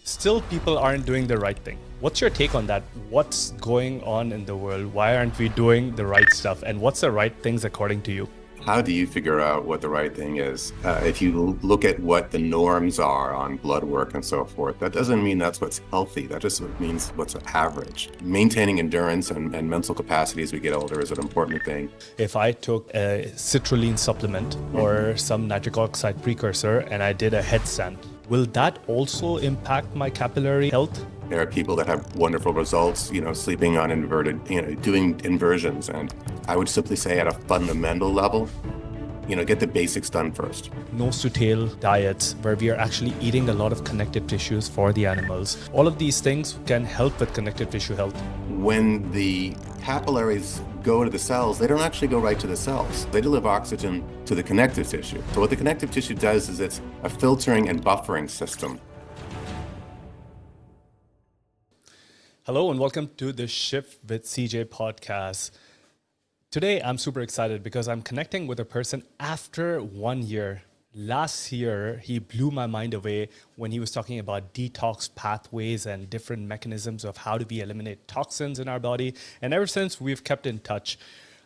Still, people aren't doing the right thing. What's your take on that? What's going on in the world? Why aren't we doing the right stuff? And what's the right things according to you? How do you figure out what the right thing is? If you look at what the norms are on blood work and so forth, that doesn't mean that's what's healthy. That just means what's average. Maintaining endurance and mental capacity as we get older is an important thing. If I took a citrulline supplement or some nitric oxide precursor and I did a headstand, will that also impact my capillary health? There are people that have wonderful results, sleeping on inverted, doing inversions. And I would simply say at a fundamental level, get the basics done first. Nose to tail diets where we are actually eating a lot of connective tissues for the animals. All of these things can help with connective tissue health. When the capillaries go to the cells, they don't actually go right to the cells. They deliver oxygen to the connective tissue. So what the connective tissue does is it's a filtering and buffering system. Hello and welcome to the Shift with CJ podcast. Today I'm super excited because I'm connecting with a person after 1 year. Last year, he blew my mind away when he was talking about detox pathways and different mechanisms of how do we eliminate toxins in our body. And ever since, we've kept in touch.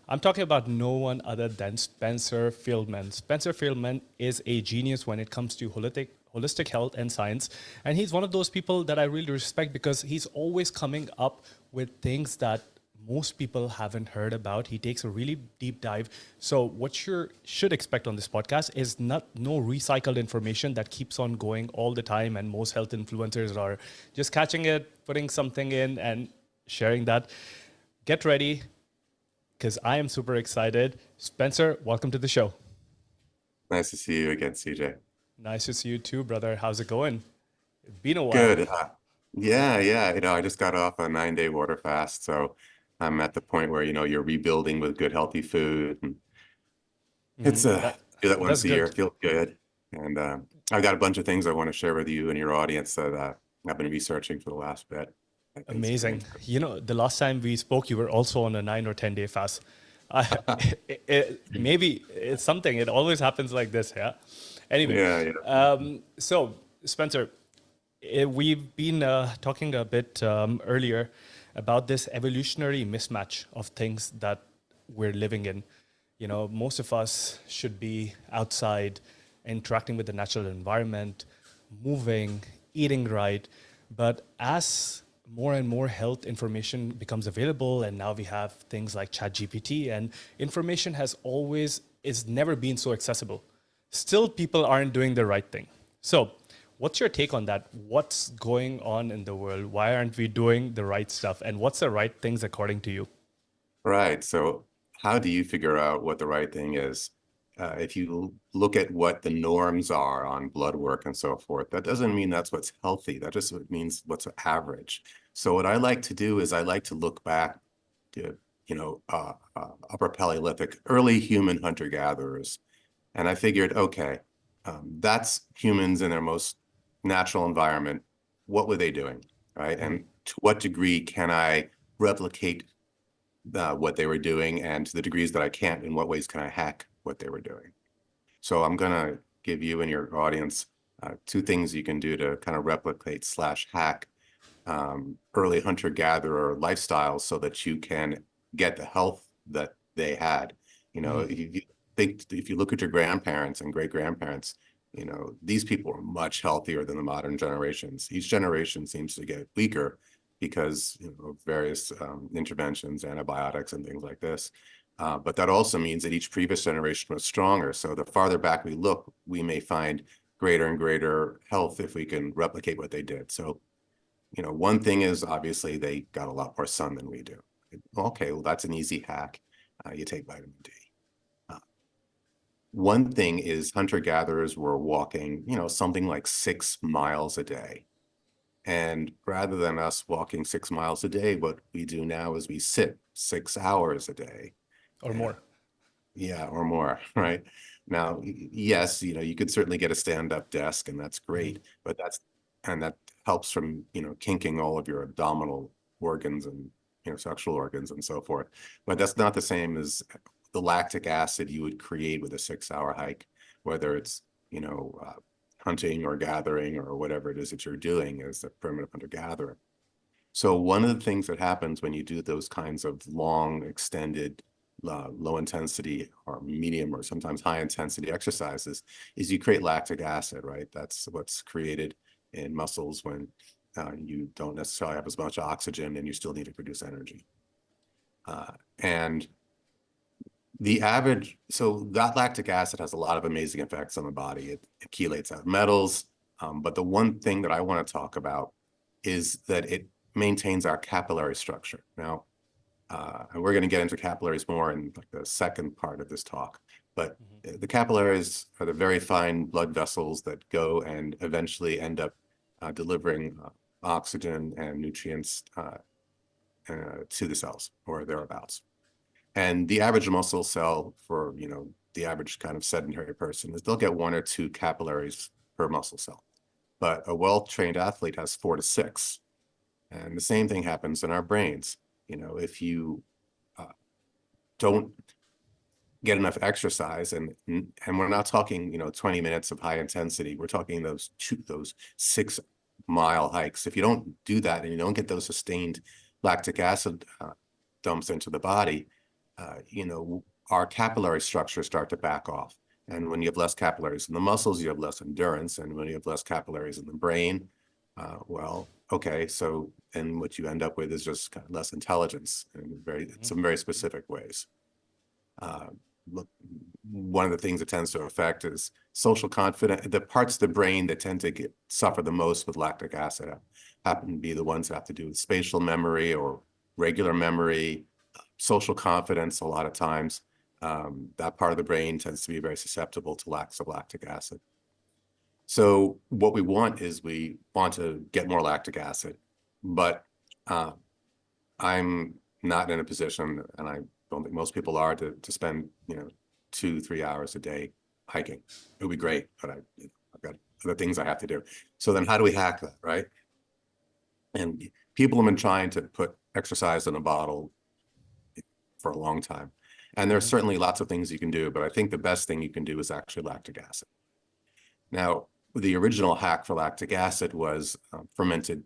I'm talking about no one other than Spencer Feldman. Spencer Feldman is a genius when it comes to holistic health and science. And he's one of those people that I really respect because he's always coming up with things that most people haven't heard about. He takes a really deep dive. So what you should expect on this podcast is no recycled information that keeps on going all the time. And most health influencers are just catching it, putting something in and sharing that. Get ready because I am super excited. Spencer, welcome to the show. Nice to see you again, CJ. Nice to see you too, brother. How's it going? It's been a while. Good. Yeah. I just got off a 9-day water fast, so I'm at the point where, you're rebuilding with good, healthy food. And it's That do that that's once a year. good. It feels good. And I've got a bunch of things I want to share with you and your audience that I've been researching for the last bit. I think it's gonna be Amazing. You know, the last time we spoke, you were also on a 9 or 10 day fast. I, maybe it's something. It always happens like this. Yeah. Anyway, yeah. so Spencer, we've been talking a bit earlier about this evolutionary mismatch of things that we're living in. You know, most of us should be outside, interacting with the natural environment, moving, eating right. But as more and more health information becomes available, and now we have things like ChatGPT, and information is never been so accessible. Still, people aren't doing the right thing. So, what's your take on that? What's going on in the world? Why aren't we doing the right stuff? And what's the right things according to you? Right. So how do you figure out what the right thing is? If you look at what the norms are on blood work and so forth, that doesn't mean that's what's healthy. That just means what's average. So what I like to do is I like to look back to, upper Paleolithic, early human hunter-gatherers. And I figured, okay, that's humans in their most natural environment. What were they doing, right? And to what degree can I replicate what they were doing, and to the degrees that I can't, in what ways can I hack what they were doing? So I'm gonna give you and your audience two things you can do to kind of replicate slash hack early hunter-gatherer lifestyles so that you can get the health that they had. If you look at your grandparents and great-grandparents, these people are much healthier than the modern generations. Each generation seems to get weaker because of various interventions, antibiotics, and things like this. But that also means that each previous generation was stronger. So the farther back we look, we may find greater and greater health if we can replicate what they did. So, one thing is obviously they got a lot more sun than we do. Okay, well, that's an easy hack. You take vitamin D. One thing is hunter-gatherers were walking, something like 6 miles a day. And rather than us walking 6 miles a day, what we do now is we sit 6 hours a day. Or And more? yeah, or more, right? Now, yes, you could certainly get a stand-up desk, and that's great, but that helps from, kinking all of your abdominal organs and, sexual organs and so forth. But that's not the same as the lactic acid you would create with a 6-hour hike, whether it's, hunting or gathering or whatever it is that you're doing as a primitive hunter-gatherer. So one of the things that happens when you do those kinds of long, extended, low intensity or medium or sometimes high intensity exercises is you create lactic acid, right? That's what's created in muscles when you don't necessarily have as much oxygen and you still need to produce energy. And the average, so that lactic acid has a lot of amazing effects on the body. It chelates out metals. But the one thing that I want to talk about is that it maintains our capillary structure. Now, and we're going to get into capillaries more in like the second part of this talk. But the capillaries are the very fine blood vessels that go and eventually end up delivering oxygen and nutrients to the cells or thereabouts. And the average muscle cell for, the average kind of sedentary person is they'll get 1 or 2 capillaries per muscle cell. But a well-trained athlete has 4 to 6. And the same thing happens in our brains. If you don't get enough exercise, and we're not talking, 20 minutes of high intensity, we're talking those 6-mile hikes. If you don't do that and you don't get those sustained lactic acid dumps into the body, our capillary structures start to back off. And when you have less capillaries in the muscles, you have less endurance. And when you have less capillaries in the brain, so then what you end up with is just kind of less intelligence in some very specific ways. Look, one of the things that tends to affect is social confidence. The parts of the brain that tend to suffer the most with lactic acid happen to be the ones that have to do with spatial memory or regular memory, social confidence. A lot of times, that part of the brain tends to be very susceptible to lacks of lactic acid. So what we want to get more lactic acid, but I'm not in a position, and I don't think most people are, to spend 2-3 hours a day hiking. It would be great, but I've got other things I have to do. So then how do we hack that, right? And people have been trying to put exercise in a bottle for a long time. And there's certainly lots of things you can do, but I think the best thing you can do is actually lactic acid. Now, the original hack for lactic acid was fermented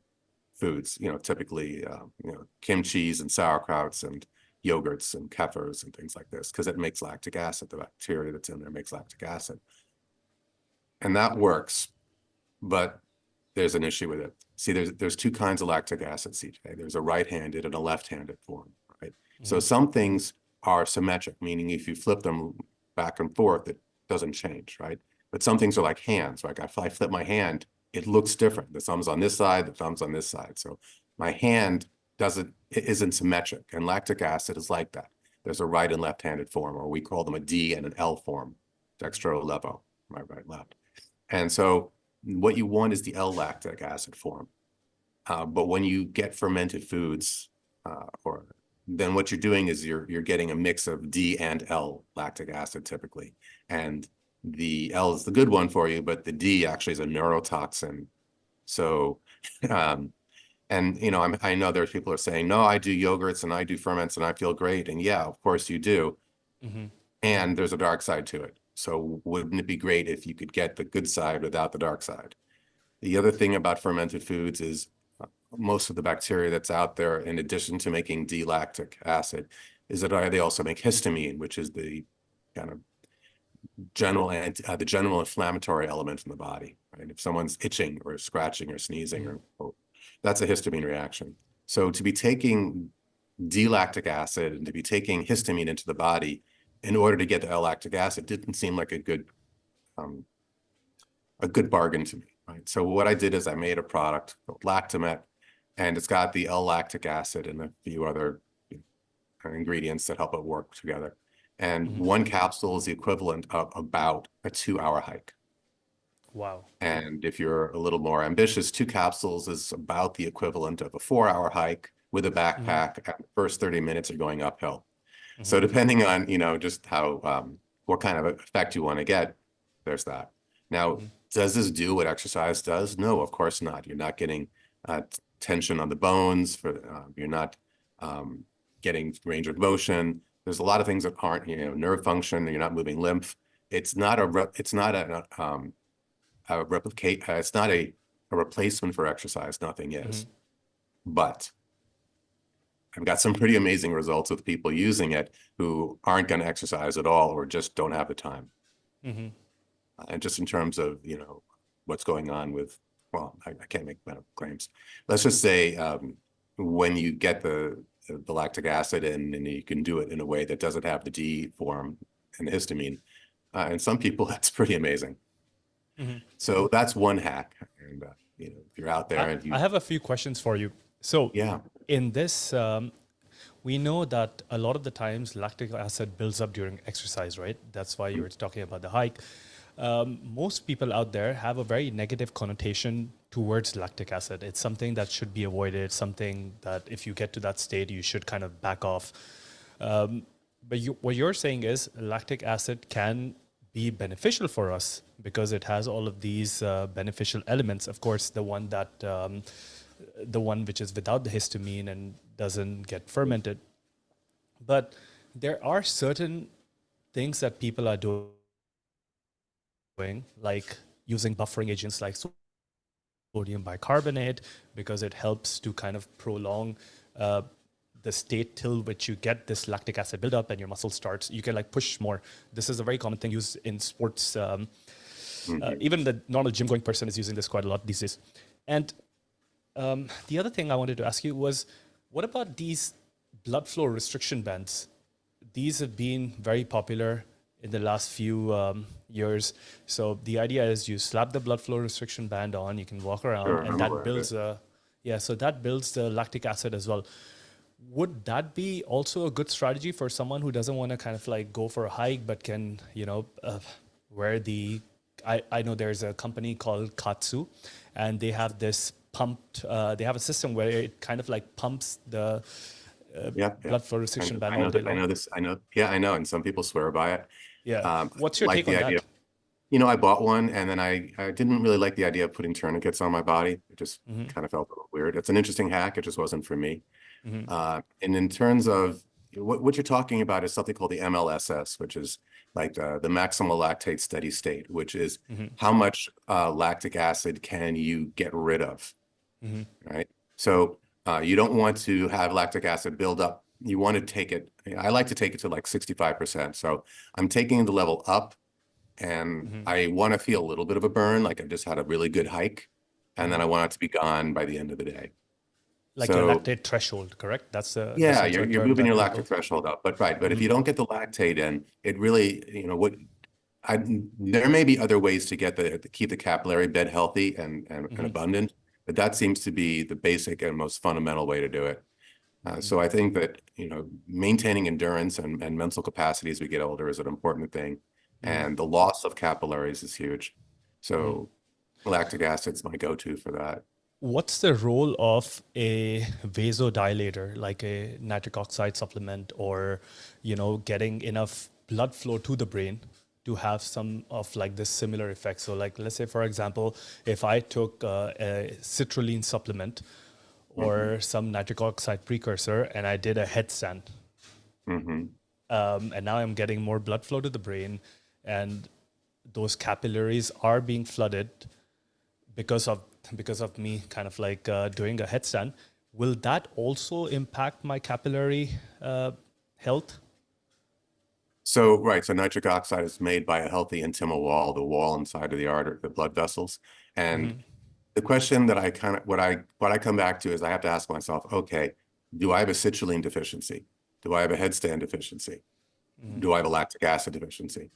foods, typically, kimchis and sauerkrauts and yogurts and kefirs and things like this, because it makes lactic acid. The bacteria that's in there makes lactic acid. And that works, but there's an issue with it. See, there's 2 kinds of lactic acid, CJ. There's a right-handed and a left-handed form, right? So some things are symmetric, meaning if you flip them back and forth, it doesn't change, right? But some things are like hands, right? If I flip my hand, it looks different. The thumb's on this side, the thumb's on this side. So my hand isn't symmetric, and lactic acid is like that. There's a right and left-handed form, or we call them a D and an L form, dextro levo, right, left. And so what you want is the L-lactic acid form. But when you get fermented foods, then what you're doing is you're getting a mix of D and L lactic acid typically. And the L is the good one for you, but the D actually is a neurotoxin. So, and I know there's people who are saying, no, I do yogurts and I do ferments and I feel great. And yeah, of course you do. And there's a dark side to it. So wouldn't it be great if you could get the good side without the dark side? The other thing about fermented foods is most of the bacteria that's out there, in addition to making D-lactic acid, is that they also make histamine, which is the kind of general inflammatory element in the body, right? If someone's itching or scratching or sneezing, or that's a histamine reaction. So to be taking D-lactic acid and to be taking histamine into the body in order to get the L-lactic acid didn't seem like a good bargain to me, right? So what I did is I made a product called Lactamet, and it's got the L-lactic acid and a few other ingredients that help it work together. And 1 capsule is the equivalent of about a 2-hour hike. Wow. And if you're a little more ambitious, 2 capsules is about the equivalent of a 4-hour hike with a backpack. And the first 30 minutes are going uphill. So depending on, just how, what kind of effect you want to get, there's that. Now, does this do what exercise does? No, of course not. You're not getting tension on the bones. You're not getting range of motion. There's a lot of things that aren't, nerve function. You're not moving lymph. It's not a a replicate. It's not a replacement for exercise. Nothing is. But I've got some pretty amazing results with people using it who aren't going to exercise at all or just don't have the time. And just in terms of, what's going on with, well, I can't make medical claims. Let's just say when you get the lactic acid in, and you can do it in a way that doesn't have the D form and the histamine. And some people, that's pretty amazing. So that's one hack. And, if you're out there and I have a few questions for you. So yeah, in this, we know that a lot of the times lactic acid builds up during exercise, right? That's why you were talking about the hike. Most people out there have a very negative connotation towards lactic acid. It's something that should be avoided, something that if you get to that state, you should kind of back off. But what you're saying is lactic acid can be beneficial for us because it has all of these beneficial elements. Of course, the one which is without the histamine and doesn't get fermented. But there are certain things that people are doing, like using buffering agents like sodium bicarbonate, because it helps to kind of prolong the state till which you get this lactic acid buildup and your muscle starts, you can like push more. This is a very common thing used in sports. Even the normal gym going person is using this quite a lot these days. And the other thing I wanted to ask you was, what about these blood flow restriction bands? These have been very popular in the last few years. So the idea is you slap the blood flow restriction band on, you can walk around, sure, and I'm aware that of it. builds so that builds the lactic acid as well. Would that be also a good strategy for someone who doesn't want to kind of like go for a hike, but can, wear the, I know there's a company called Katsu, and they have this pumped, they have a system where it kind of like pumps the Yeah, blood flow restriction band I all know day that. I long. know this. I know. Yeah, I know. And some people swear by it. Yeah. I What's your like take the on idea. that? I bought one, and then I didn't really like the idea of putting tourniquets on my body. It just kind of felt a little weird. It's an interesting hack. It just wasn't for me. And in terms of what you're talking about is something called the MLSS, which is like the maximal lactate steady state, which is how much lactic acid can you get rid of, right? So you don't want to have lactic acid build up. You want to take it. I like to take it to like 65%. So I'm taking the level up, and I want to feel a little bit of a burn, like I just had a really good hike, and then I want it to be gone by the end of the day. Like your So lactate threshold, correct? That's yeah, also a you're term moving that your people. lactic threshold up, but if you don't get the lactate in, it really, what I there may be other ways to get to keep the capillary bed healthy and abundant, but that seems to be the basic and most fundamental way to do it. So I think that, maintaining endurance and mental capacity as we get older is an important thing. And the loss of capillaries is huge. So lactic acid's my go-to for that. What's the role of a vasodilator, like a nitric oxide supplement, or getting enough blood flow to the brain to have some of like this similar effect? So, like, let's say, for example, if I took a citrulline supplement or some nitric oxide precursor and I did a headstand, and now I'm getting more blood flow to the brain, and those capillaries are being flooded because of me kind of like doing a headstand. Will that also impact my capillary health? So, right. So nitric oxide is made by a healthy intimal wall, the wall inside of the artery, the blood vessels. And the question that I kind of, what I come back to is I have to ask myself, okay, do I have a citrulline deficiency? Do I have a headstand deficiency? Do I have a lactic acid deficiency?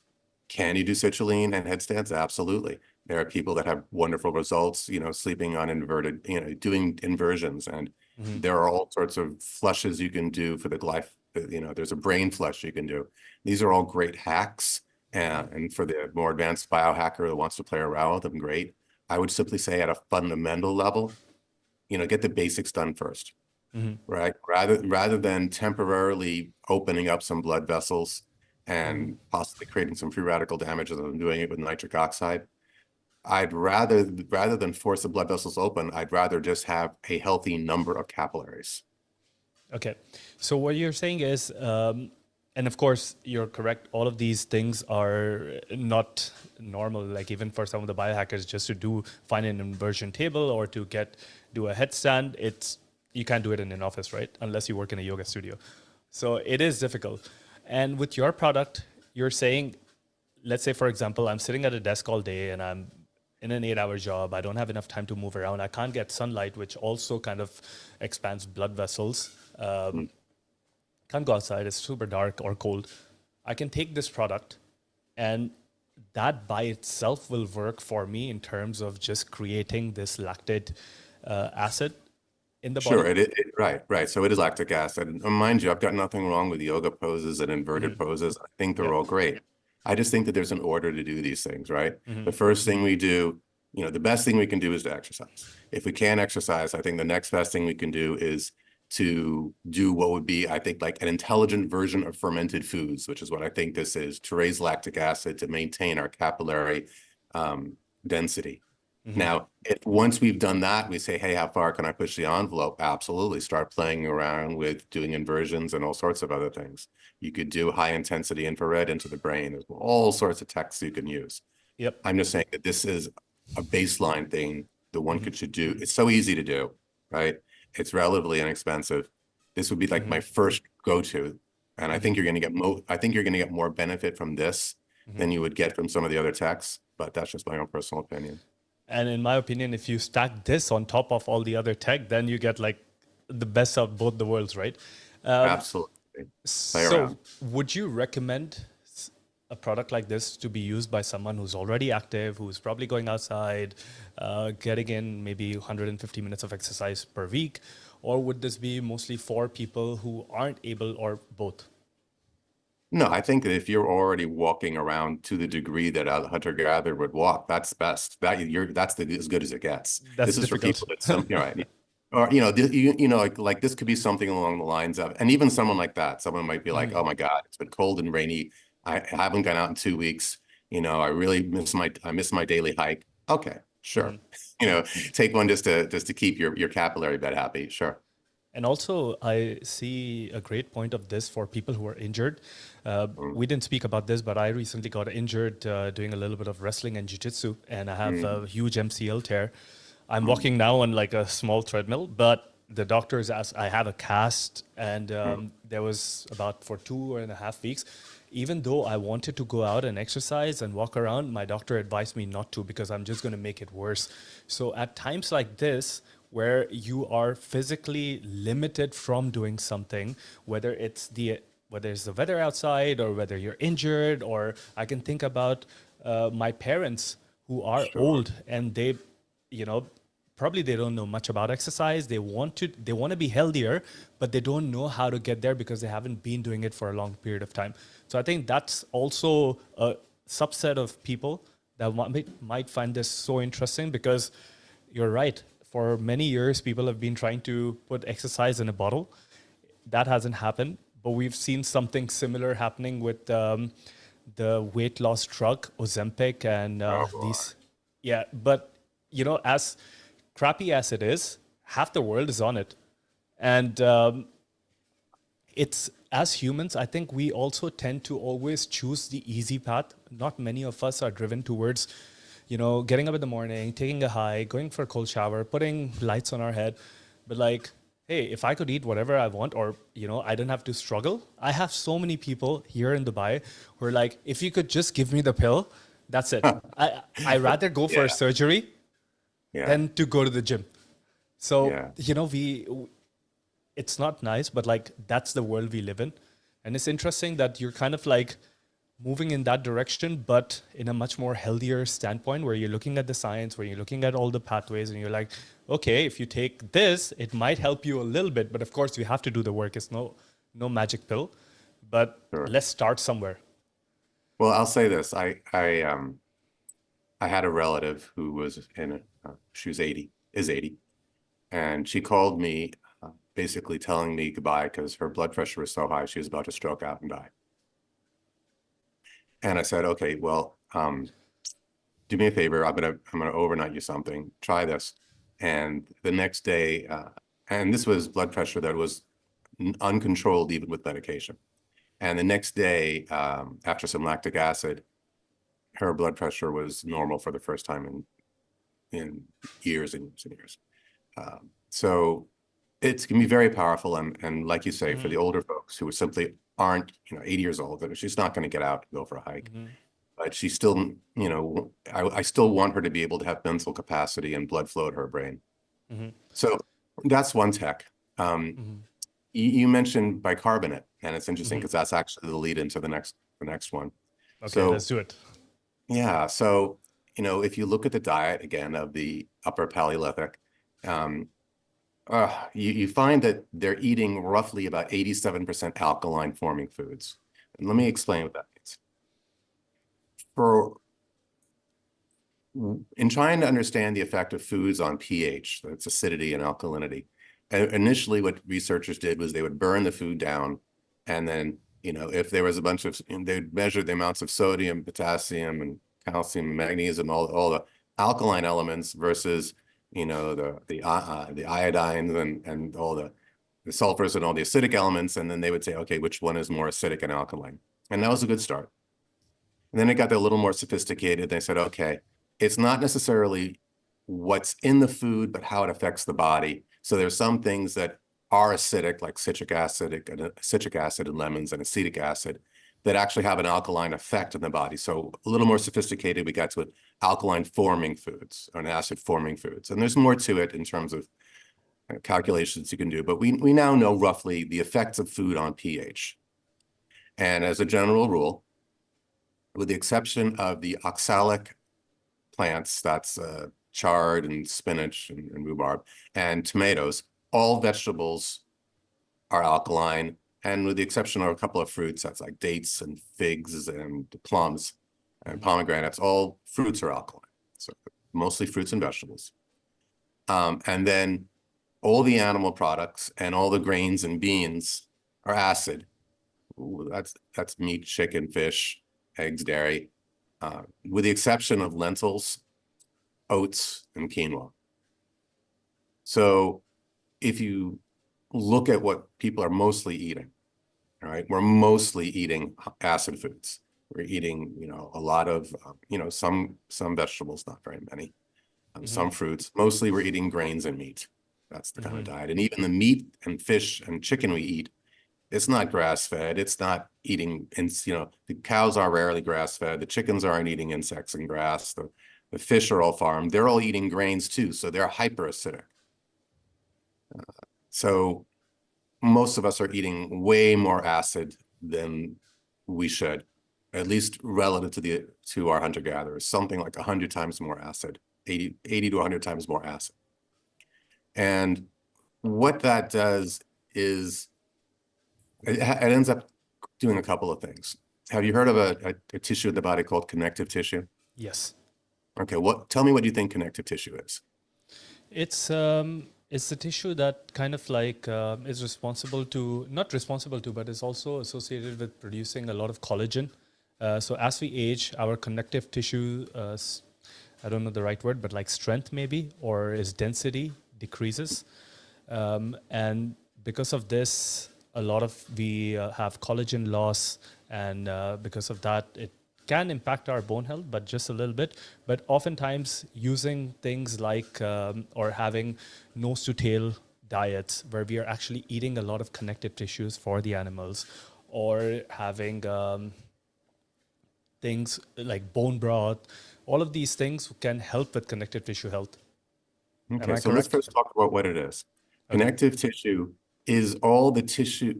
Can you do citrulline and headstands? Absolutely. There are people that have wonderful results, sleeping on inverted, doing inversions. And there are all sorts of flushes you can do for the there's a brain flush you can do. These are all great hacks. And for the more advanced biohacker that wants to play around with them, great. I would simply say at a fundamental level, get the basics done first, right? Rather than temporarily opening up some blood vessels and possibly creating some free radical damage as I'm doing it with nitric oxide. I'd rather than force the blood vessels open, I'd rather just have a healthy number of capillaries. Okay. So what you're saying is And of course, you're correct. All of these things are not normal. Like even for some of the biohackers, just to find an inversion table or to do a headstand, you can't do it in an office, right? Unless you work in a yoga studio. So it is difficult. And with your product, you're saying, let's say for example, I'm sitting at a desk all day and I'm in an 8-hour job. I don't have enough time to move around. I can't get sunlight, which also kind of expands blood vessels. Mm. Can't go outside, it's super dark or cold. I can take this product and that by itself will work for me in terms of just creating this lactate acid in the Sure, body. right, right. So it is lactic acid. And mind you, I've got nothing wrong with yoga poses and inverted poses. I think they're Yep. all great. I just think that there's an order to do these things, right? The Hmm. first thing we do, the best thing we can do is to exercise. If we can't exercise, I think the next best thing we can do is to do what would be, I think, like an intelligent version of fermented foods, which is what I think this is, to raise lactic acid to maintain our capillary density. Hmm. Now, if once we've done that, we say, hey, how far can I push the envelope? Absolutely. Start playing around with doing inversions and all sorts of other things. You could do high intensity infrared into the brain. There's all sorts of techs you can use. Yep. I'm just saying that this is a baseline thing that one Hmm. could should do. It's so easy to do, right? It's relatively inexpensive. This would be like Hmm. my first go-to. And I Hmm. think you're going to get more benefit from this Hmm. than you would get from some of the other techs, but that's just my own personal opinion. And in my opinion, if you stack this on top of all the other tech, then you get like the best of both the worlds, right? Absolutely. Play So, around. would you recommend a product like this to be used by someone who's already active, who's probably going outside, getting in maybe 150 minutes of exercise per week? Or would this be mostly for people who aren't able or both? No, I think that if you're already walking around to the degree that a hunter-gatherer would walk, that's best. As good as it gets. That's This is for difficult. people that right. Or like this could be something along the lines of, and even someone like that, someone might be like, Mhm. oh my God, it's been cold and rainy. I haven't gone out in 2 weeks. I really miss my daily hike. Okay, sure. Mhm. Take one just to keep your capillary bed happy. Sure. And also, I see a great point of this for people who are injured. We didn't speak about this, but I recently got injured doing a little bit of wrestling and jiu-jitsu, and I have Mm, a huge MCL tear. I'm mm, walking now on like a small treadmill, but the doctors asked, I have a cast, and mm. there was about for 2.5 weeks. Even though I wanted to go out and exercise and walk around, my doctor advised me not to because I'm just going to make it worse. So at times like this, where you are physically limited from doing something, whether it's the weather outside or whether you're injured, or I can think about my parents who are Sure. old and you know, probably they don't know much about exercise. They want to be healthier, but they don't know how to get there because they haven't been doing it for a long period of time. So I think that's also a subset of people that might find this so interesting because you're right. For many years, people have been trying to put exercise in a bottle. That hasn't happened, but we've seen something similar happening with the weight loss drug Ozempic and Oh boy. these. Yeah, but as crappy as it is, half the world is on it, and it's as humans, I think we also tend to always choose the easy path. Not many of us are driven towards, getting up in the morning, taking a hike, going for a cold shower, putting lights on our head. But like, hey, if I could eat whatever I want, or I don't have to struggle. I have so many people here in Dubai who are like, if you could just give me the pill, that's it. I rather go for a Yeah, surgery yeah, than to go to the gym. So yeah. it's not nice, but like that's the world we live in. And it's interesting that you're kind of like moving in that direction, but in a much more healthier standpoint where you're looking at the science, where you're looking at all the pathways, and you're like, okay, if you take this, it might help you a little bit. But of course, you have to do the work. It's no magic pill. But Sure. let's start somewhere. Well, I'll say this. I had a relative who was she was 80, is 80, and she called me basically telling me goodbye because her blood pressure was so high she was about to stroke out and die. And I said, okay, well, do me a favor. I'm gonna overnight you something. Try this. And the next day, and this was blood pressure that was uncontrolled even with medication. And the next day, after some lactic acid, her blood pressure was normal for the first time in years and years and years. So it can be very powerful. And like you say, for the older folks who simply aren't, 80 years old, that she's not going to get out and go for a hike. But she still, I still want her to be able to have mental capacity and blood flow to her brain. So that's one tech. You mentioned bicarbonate, and it's interesting because that's actually the lead into the next one. Okay, let's do it. Yeah, so if you look at the diet again of the upper Paleolithic, you find that they're eating roughly about 87% alkaline forming foods. And let me explain what that means. In trying to understand the effect of foods on pH, that's acidity and alkalinity, initially what researchers did was they would burn the food down, and then, if there was a bunch of, they'd measure the amounts of sodium, potassium, and calcium, magnesium, all the alkaline elements versus, the iodines and all the sulfurs and all the acidic elements, and then they would say, okay, which one is more acidic and alkaline? And that was a good start. And then it got a little more sophisticated. They said, okay, it's not necessarily what's in the food, but how it affects the body. So there's some things that are acidic, like citric acid in lemons and acetic acid, that actually have an alkaline effect in the body. So a little more sophisticated, we got to alkaline forming foods or acid forming foods. And there's more to it in terms of calculations you can do. But we now know roughly the effects of food on pH. And as a general rule, with the exception of the oxalic plants, that's chard and spinach and rhubarb, and tomatoes, all vegetables are alkaline. And with the exception of a couple of fruits, that's like dates and figs and plums and pomegranates, all fruits are alkaline. So mostly fruits and vegetables. And then all the animal products and all the grains and beans are acid. Ooh, that's meat, chicken, fish, eggs, dairy, with the exception of lentils, oats, and quinoa. So if you look at what people are mostly eating, all right, we're mostly eating acid foods. We're eating, a lot of, some vegetables, not very many, some fruits. Mostly we're eating grains and meat. That's the kind of diet. And even the meat and fish and chicken we eat, it's not grass-fed. It's not eating, the cows are rarely grass-fed. The chickens aren't eating insects and grass. The fish are all farmed. They're all eating grains too, so they're hyperacidic. So most of us are eating way more acid than we should, at least relative to our hunter-gatherers, something like 100 times more acid, 80 to 100 times more acid. And what that does is it ends up doing a couple of things. Have you heard of a tissue of the body called connective tissue? Yes. Okay, tell me what you think connective tissue is. It's the tissue that kind of like is not responsible to, but is also associated with producing a lot of collagen. So as we age, our connective tissue, I don't know the right word, but like strength maybe, or its density decreases. And because of this, we have collagen loss, and because of that, it can impact our bone health, but just a little bit. But oftentimes using things like or having nose to tail diets where we are actually eating a lot of connective tissues for the animals, or having things like bone broth, all of these things can help with connective tissue health. Am Okay, I so let's correct? first talk about what it is. Okay. Connective tissue is all the tissue.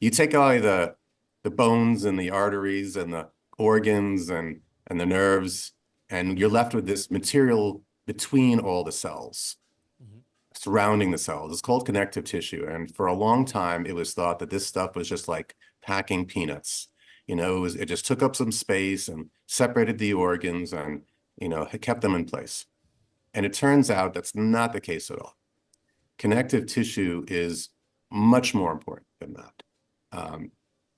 You take away the bones and the arteries and the organs and the nerves, and you're left with this material between all the cells, surrounding the cells. It's called connective tissue. And for a long time, it was thought that this stuff was just like packing peanuts. It just took up some space and separated the organs and, it kept them in place. And it turns out that's not the case at all. Connective tissue is much more important than that.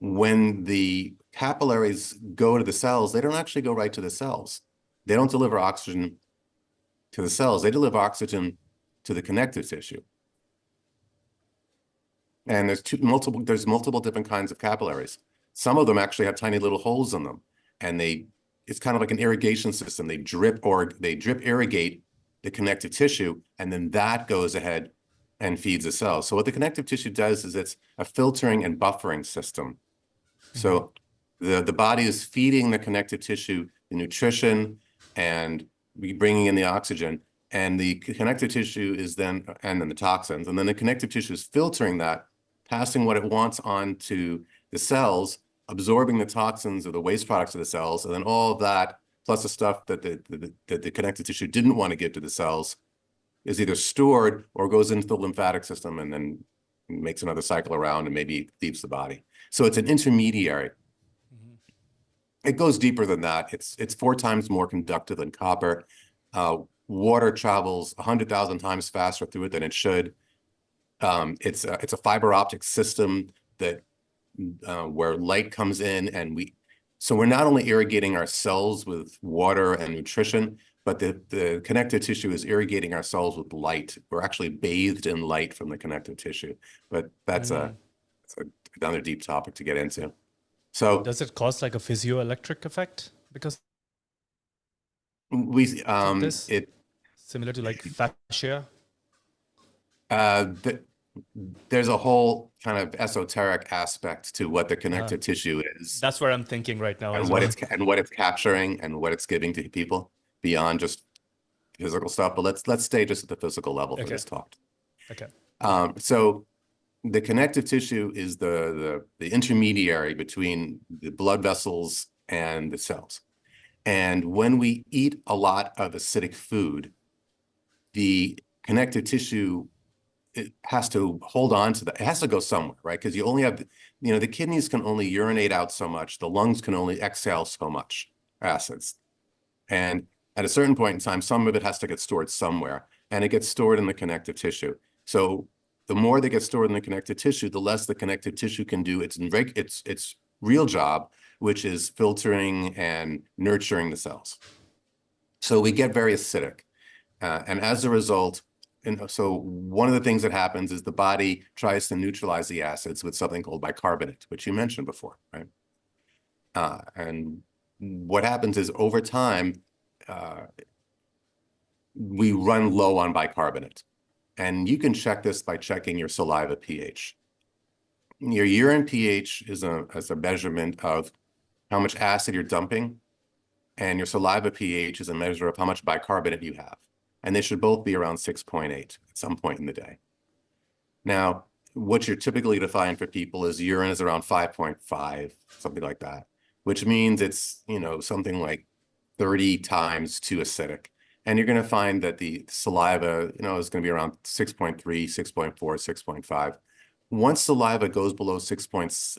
When the capillaries go to the cells, they don't actually go right to the cells. They don't deliver oxygen to the cells. They deliver oxygen to the connective tissue. And there's multiple different kinds of capillaries. Some of them actually have tiny little holes in them, and it's kind of like an irrigation system. They drip irrigate the connective tissue, and then that goes ahead and feeds the cells. So what the connective tissue does is it's a filtering and buffering system. So the body is feeding the connective tissue the nutrition and bringing in the oxygen, and the connective tissue is and then the toxins, and then the connective tissue is filtering that, passing what it wants on to the cells, absorbing the toxins or the waste products of the cells, and then all of that, plus the stuff that the connective tissue didn't want to give to the cells, is either stored or goes into the lymphatic system and then makes another cycle around and maybe leaves the body. So it's an intermediary. It goes deeper than that. It's 4 times more conductive than copper. Water travels 100,000 times faster through it than it should. It's a fiber optic system that where light comes in, and so we're not only irrigating our cells with water and nutrition, but the connective tissue is irrigating our cells with light. We're actually bathed in light from the connective tissue, but that's another deep topic to get into. So Does it cause like a physioelectric effect because we of this? it Similar to like fascia? th there's a whole kind of esoteric aspect to what the connective tissue is, That's what I'm thinking right now and as well. what it's capturing and what it's giving to people beyond just physical stuff. But let's stay just at the physical level for this talk. Okay. So the connective tissue is the intermediary between the blood vessels and the cells. And when we eat a lot of acidic food, the connective tissue, it has to hold on to that. It has to go somewhere, right? Because you only have, the kidneys can only urinate out so much. The lungs can only exhale so much acids. And at a certain point in time, some of it has to get stored somewhere, and it gets stored in the connective tissue. So the more they get stored in the connective tissue, the less the connective tissue can do its real job, which is filtering and nurturing the cells. So we get very acidic. And as a result, so one of the things that happens is the body tries to neutralize the acids with something called bicarbonate, which you mentioned before, right? And what happens is over time, we run low on bicarbonate. And you can check this by checking your saliva pH. Your urine pH is a measurement of how much acid you're dumping, and your saliva pH is a measure of how much bicarbonate you have. And they should both be around 6.8 at some point in the day. Now, what you're typically to find for people is urine is around 5.5, something like that, which means it's, something like 30 times too acidic. And you're going to find that the saliva, is going to be around 6.3, 6.4, 6.5. Once saliva goes below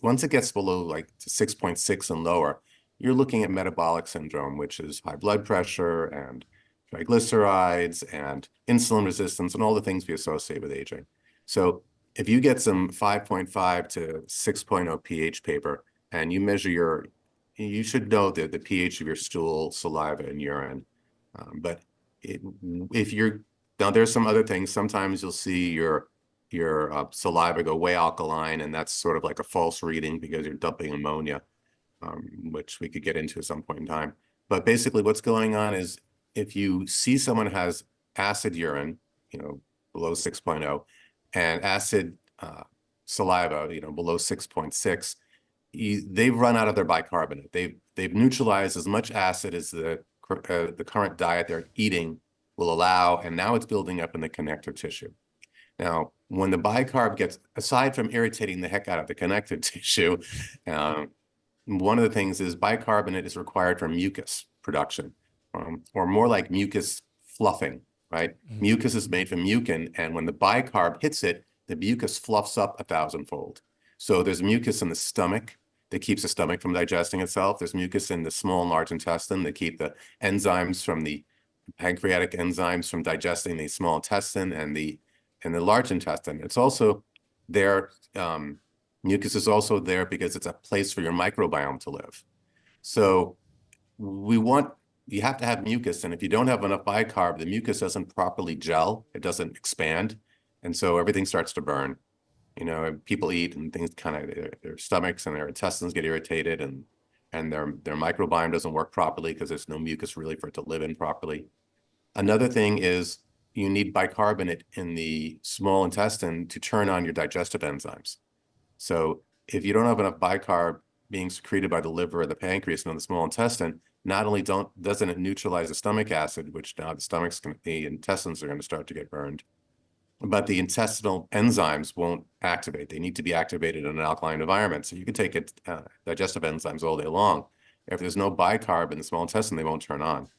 once it gets below like 6.6 and lower, you're looking at metabolic syndrome, which is high blood pressure and triglycerides and insulin resistance and all the things we associate with aging. So if you get some 5.5 to 6.0 pH paper and you measure you should know the pH of your stool, saliva, and urine. But now there's some other things. Sometimes you'll see your saliva go way alkaline, and that's sort of like a false reading because you're dumping ammonia, which we could get into at some point in time. But basically what's going on is if you see someone has acid urine, below 6.0, and acid saliva, below 6.6, they've run out of their bicarbonate. They've neutralized as much acid as the current diet they're eating will allow, and now it's building up in the connective tissue. Now, when the bicarb gets, aside from irritating the heck out of the connective tissue, one of the things is bicarbonate is required for mucus production, or more like mucus fluffing, right? Mucus is made from mucin, and when the bicarb hits it, the mucus fluffs up 1,000-fold. So there's mucus in the stomach that keeps the stomach from digesting itself. There's mucus in the small and large intestine that keep the enzymes from the pancreatic enzymes from digesting the small intestine and the large intestine. It's also there. Mucus is also there because it's a place for your microbiome to live. So you have to have mucus, and if you don't have enough bicarb, the mucus doesn't properly gel, it doesn't expand, and so everything starts to burn. You know, people eat and things kind of their stomachs and their intestines get irritated, and their microbiome doesn't work properly because there's no mucus really for it to live in properly. Another thing is you need bicarbonate in the small intestine to turn on your digestive enzymes. So if you don't have enough bicarb being secreted by the liver or the pancreas and the small intestine, not only doesn't it neutralize the stomach acid, which now the intestines are going to start to get burned, but the intestinal enzymes won't activate. They need to be activated in an alkaline environment. So you can take digestive enzymes all day long. If there's no bicarb in the small intestine, they won't turn on.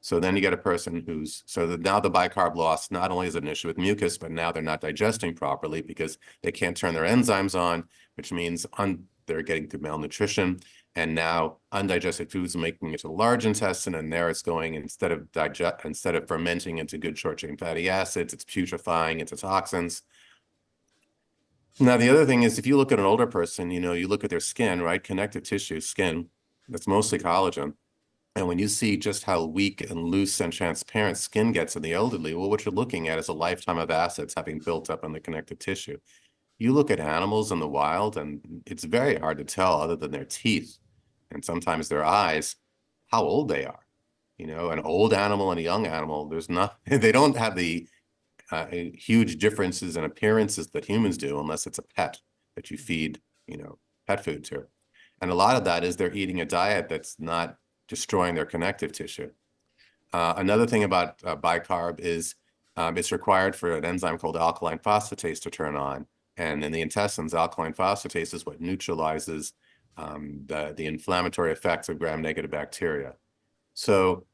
So then you get a person now the bicarb loss not only is an issue with mucus, but now they're not digesting properly because they can't turn their enzymes on, which means they're getting to malnutrition. And now undigested foods are making it to the large intestine, and there it's going instead of fermenting into good short-chain fatty acids, it's putrefying into toxins. Now, the other thing is if you look at an older person, you look at their skin, right? Connective tissue, skin, that's mostly collagen. And when you see just how weak and loose and transparent skin gets in the elderly, well, what you're looking at is a lifetime of acids having built up on the connective tissue. You look at animals in the wild, and it's very hard to tell, other than their teeth and sometimes their eyes, how old they are. An old animal and a young animal, they don't have the huge differences in appearances that humans do, unless it's a pet that you feed, pet food to. And a lot of that is they're eating a diet that's not destroying their connective tissue. Another thing about bicarb is it's required for an enzyme called alkaline phosphatase to turn on. And in the intestines, alkaline phosphatase is what neutralizes the inflammatory effects of gram-negative bacteria. So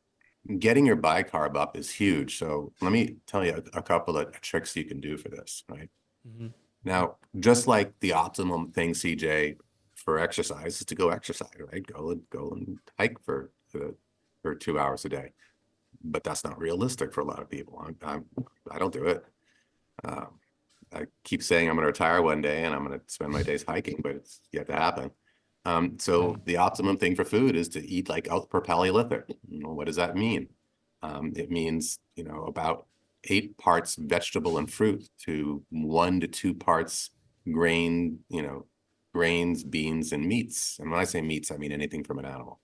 getting your bicarb up is huge. So let me tell you a couple of tricks you can do for this, right? Mm-hmm. Now, just like the optimum thing, CJ, for exercise is to go exercise, right? Go and hike for 2 hours a day. But that's not realistic for a lot of people. I don't do it. I keep saying I'm going to retire one day and I'm going to spend my days hiking, but it's yet to happen. So the optimum thing for food is to eat like out per Paleolithic. What does that mean? It means, about 8 parts vegetable and fruit to 1 to 2 parts grains, beans, and meats. And when I say meats, I mean anything from an animal.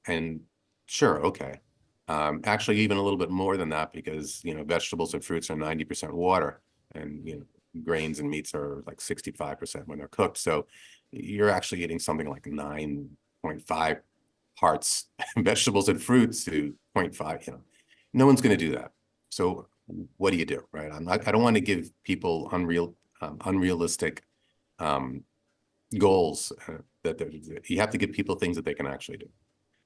And sure, okay. Actually, even a little bit more than that, because, vegetables and fruits are 90% water, and, grains and meats are like 65% when they're cooked. So you're actually eating something like 9.5 parts vegetables and fruits to 0.5, no one's going to do that. So what do you do, right? I don't want to give people unrealistic goals that you have to give people things that they can actually do.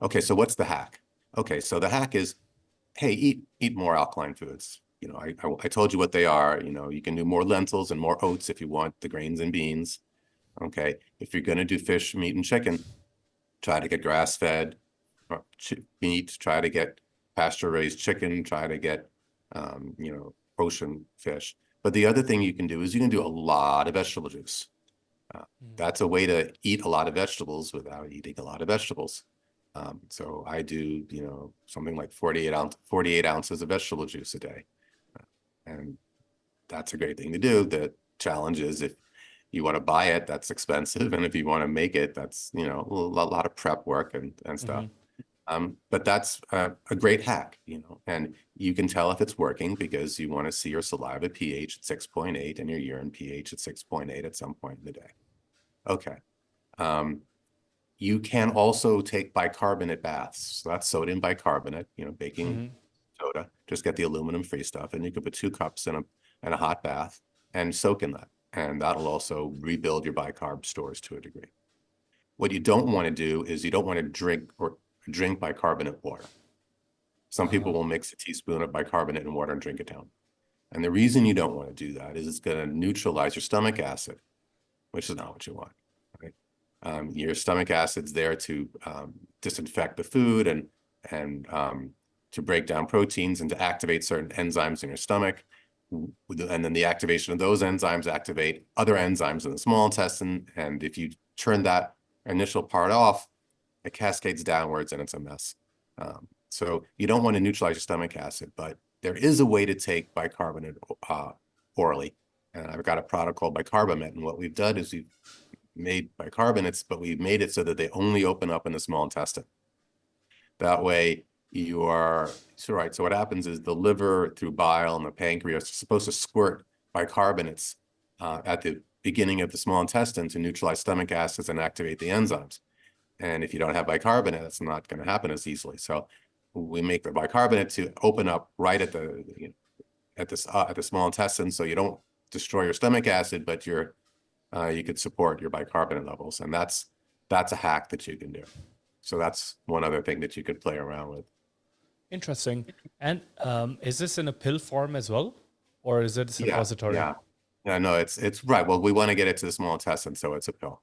Okay, so what's the hack? Okay, so the hack is, hey, eat more alkaline foods. I told you what they are. You can do more lentils and more oats if you want the grains and beans. Okay, if you're going to do fish, meat, and chicken, try to get grass-fed meat, try to get pasture-raised chicken, try to get, ocean fish. But the other thing you can do is you can do a lot of vegetable juice. That's a way to eat a lot of vegetables without eating a lot of vegetables. So I do, something like 48 ounces of vegetable juice a day. And that's a great thing to do. The challenge is if you want to buy it, that's expensive. And if you want to make it, that's, a lot of prep work and stuff. But that's a great hack, and you can tell if it's working because you want to see your saliva pH at 6.8 and your urine pH at 6.8 at some point in the day. Okay. You can also take bicarbonate baths. So that's sodium bicarbonate, baking soda. Just get the aluminum-free stuff, and you can put 2 cups in a hot bath and soak in that. And that'll also rebuild your bicarb stores to a degree. What you don't want to do is you don't want to drink bicarbonate water. Some people will mix a teaspoon of bicarbonate in water and drink it down. And the reason you don't want to do that is it's going to neutralize your stomach acid, which is not what you want. Your stomach acid's there to disinfect the food and to break down proteins and to activate certain enzymes in your stomach. And then the activation of those enzymes activate other enzymes in the small intestine. And if you turn that initial part off, it cascades downwards and it's a mess. So you don't want to neutralize your stomach acid, but there is a way to take bicarbonate orally. And I've got a product called bicarbonate. And what we've done is we've made bicarbonates, but we've made it so that they only open up in the small intestine. That way you are, so right. So what happens is the liver through bile and the pancreas are supposed to squirt bicarbonates at the beginning of the small intestine to neutralize stomach acids and activate the enzymes. And if you don't have bicarbonate, that's not going to happen as easily. So we make the bicarbonate to open up right at the at the small intestine, so you don't destroy your stomach acid, but you could support your bicarbonate levels, and that's a hack that you can do. So that's one other thing that you could play around with. Interesting. And is this in a pill form as well, or is it a Yeah, suppository? yeah, yeah. No, it's right. Well, we want to get it to the small intestine, so it's a pill.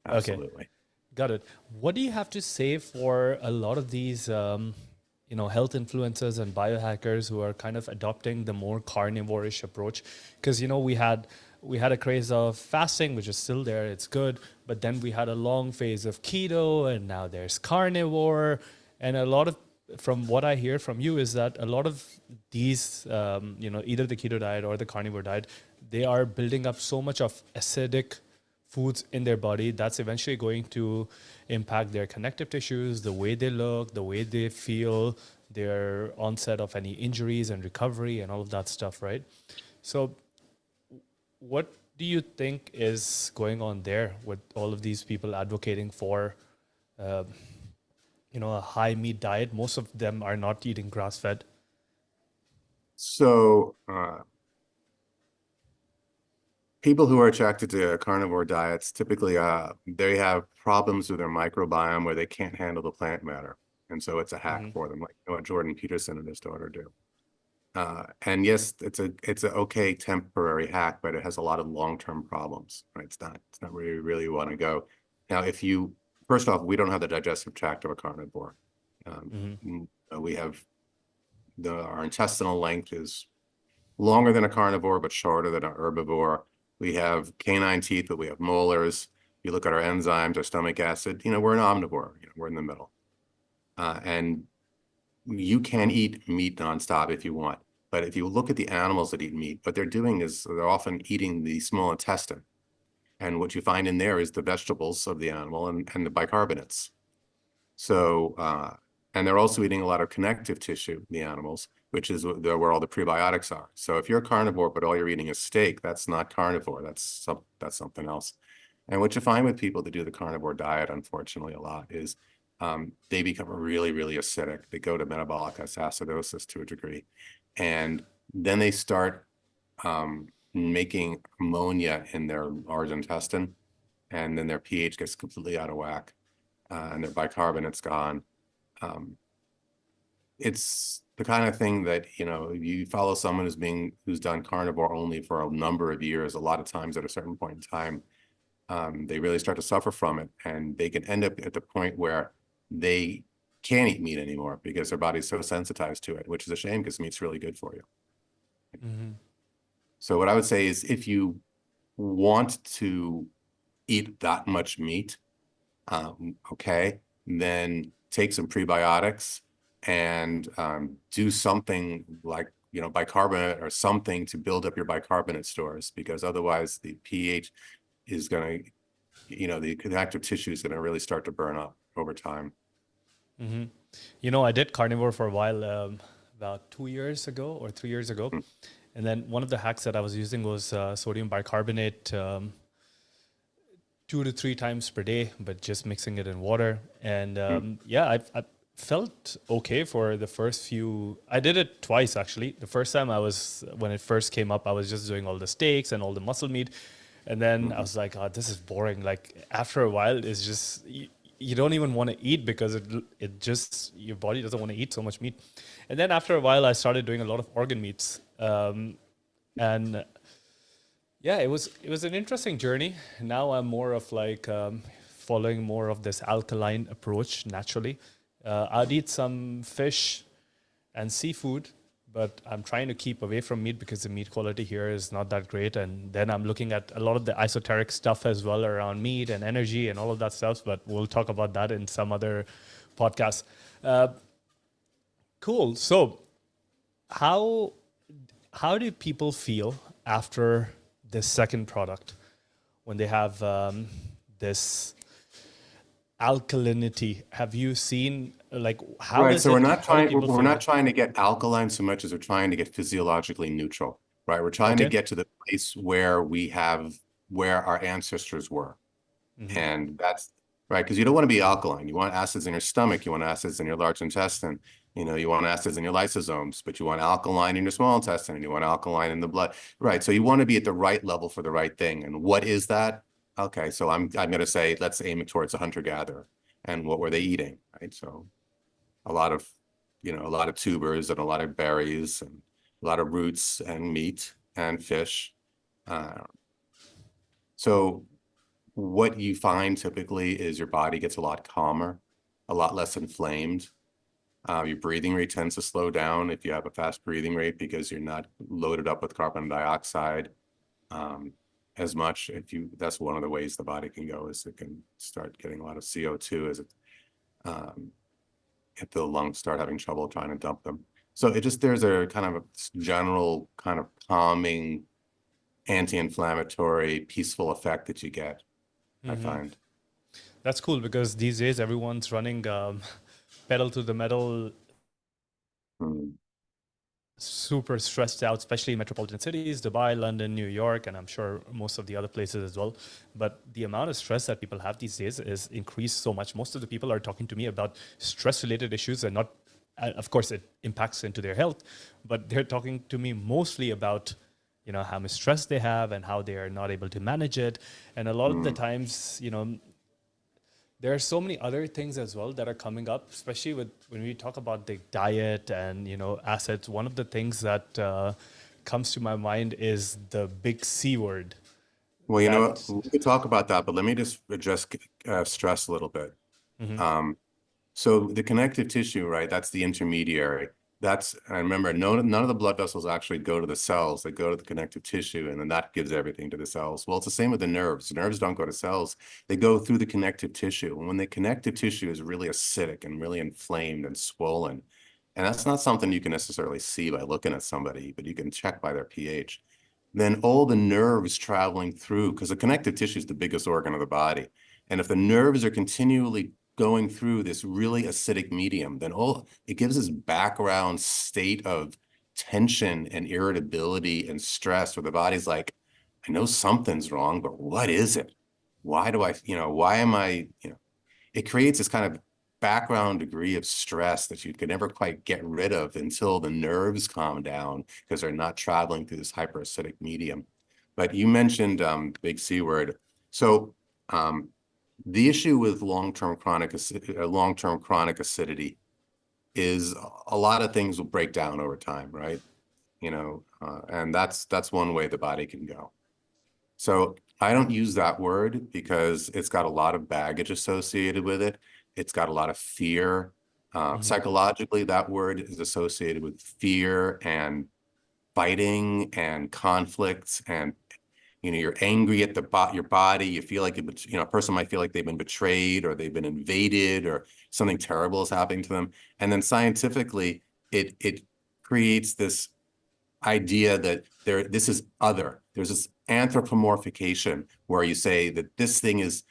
Okay, Absolutely. got it. What do you have to say for a lot of these, health influencers and biohackers who are kind of adopting the more carnivore-ish approach? Because we had a craze of fasting, which is still there. It's good, but then we had a long phase of keto, and now there's carnivore, and a lot of from what I hear from you is that a lot of these, either the keto diet or the carnivore diet, they are building up so much of acidic foods in their body that's eventually going to impact their connective tissues, the way they look, the way they feel, their onset of any injuries and recovery and all of that stuff, right? So, what do you think is going on there with all of these people advocating for, uh, a high meat diet? Most of them are not eating grass fed. So people who are attracted to carnivore diets typically they have problems with their microbiome where they can't handle the plant matter, and so it's a hack for them, like what Jordan Peterson and his daughter do. And yes, it's a okay temporary hack, but it has a lot of long-term problems, right? It's not where you really want to go. Now, first off, we don't have the digestive tract of a carnivore. We have our intestinal length is longer than a carnivore, but shorter than an herbivore. We have canine teeth, but we have molars. You look at our enzymes, our stomach acid, we're an omnivore, we're in the middle. And you can eat meat nonstop if you want. But if you look at the animals that eat meat, what they're doing is they're often eating the small intestine. And what you find in there is the vegetables of the animal and the bicarbonates. So, and they're also eating a lot of connective tissue, the animals, which is where all the prebiotics are. So if you're a carnivore, but all you're eating is steak, that's not carnivore. That's something else. And what you find with people that do the carnivore diet, unfortunately, a lot is they become really, really acidic. They go to metabolic acidosis to a degree. And then they start making ammonia in their large intestine. And then their pH gets completely out of whack. And their bicarbonate's gone. It's the kind of thing that, you follow someone who's done carnivore only for a number of years, a lot of times at a certain point in time, they really start to suffer from it, and they can end up at the point where they can't eat meat anymore because their body's so sensitized to it, which is a shame because meat's really good for you. So what I would say is if you want to eat that much meat, okay, then take some prebiotics and do something like, bicarbonate or something to build up your bicarbonate stores, because otherwise the pH is going to, the connective tissue is going to really start to burn up over time. I did carnivore for a while, about 2 years ago or 3 years ago. And then one of the hacks that I was using was sodium bicarbonate 2 to 3 times per day, but just mixing it in water. And I felt okay for the first few. I did it twice, actually. The first time when it first came up, I was just doing all the steaks and all the muscle meat. And then I was like, oh, this is boring. Like after a while, it's just, you don't even want to eat because it just, your body doesn't want to eat so much meat. And then after a while, I started doing a lot of organ meats. And yeah, it was an interesting journey. Now I'm more of like following more of this alkaline approach naturally. I'd eat some fish and seafood, but I'm trying to keep away from meat because the meat quality here is not that great. And then I'm looking at a lot of the esoteric stuff as well around meat and energy and all of that stuff. But we'll talk about that in some other podcast. Cool. So how do people feel after this second product when they have this alkalinity. Have you seen like how Right. is So we're it? not How do trying, people we're feel not it? trying to get alkaline so much as we're trying to get physiologically neutral, right? We're trying to Okay. get to the place where we have, where our ancestors were. And that's right, because you don't want to be alkaline. You want acids in your stomach, you want acids in your large intestine, you want acids in your lysosomes, but you want alkaline in your small intestine and you want alkaline in the blood. Right. So you want to be at the right level for the right thing. And what is that? Okay, so I'm gonna say let's aim it towards a hunter-gatherer. And what were they eating? Right. So a lot of, a lot of tubers and a lot of berries and a lot of roots and meat and fish. Uh, so what you find typically is your body gets a lot calmer, a lot less inflamed. Your breathing rate tends to slow down if you have a fast breathing rate because you're not loaded up with carbon dioxide um, as much. That's one of the ways the body can go is it can start getting a lot of CO2 as it um, if the lungs start having trouble trying to dump them. So there's a kind of a general kind of calming, anti-inflammatory, peaceful effect that you get, I find. That's cool because these days everyone's running pedal to the metal, Mm. super stressed out, especially in metropolitan cities, Dubai, London, New York, and I'm sure most of the other places as well. But the amount of stress that people have these days is increased so much. Most of the people are talking to me about stress related issues and not, of course, it impacts into their health, but they're talking to me mostly about how much stress they have and how they are not able to manage it. And a lot of the Mm. times, there are so many other things as well that are coming up, especially with when we talk about the diet and assets. One of the things that comes to my mind is the big C word. Well, you know what? That We could talk about that, but let me just address stress a little bit. Um, so the connective tissue, right? That's the intermediary. I remember, none of the blood vessels actually go to the cells. They go to the connective tissue, and then that gives everything to the cells. Well, it's the same with the nerves. The nerves don't go to cells. They go through the connective tissue. And when the connective tissue is really acidic and really inflamed and swollen, and that's not something you can necessarily see by looking at somebody, but you can check by their pH, then all the nerves traveling through, because the connective tissue is the biggest organ of the body. And if the nerves are continually going through this really acidic medium, then it gives this background state of tension and irritability and stress where the body's like, I know something's wrong, but what is it? Why do I, why am I, it creates this kind of background degree of stress that you could never quite get rid of until the nerves calm down because they're not traveling through this hyperacidic medium. But you mentioned big C word. So um, the issue with long-term chronic acidity is a lot of things will break down over time, right? And that's one way the body can go. So I don't use that word because it's got a lot of baggage associated with it. It's got a lot of fear. Psychologically, that word is associated with fear and fighting and conflicts and you're angry at your body. You feel like a person might feel like they've been betrayed or they've been invaded or something terrible is happening to them. And then scientifically, it creates this idea that this is other. There's this anthropomorphication where you say that this thing is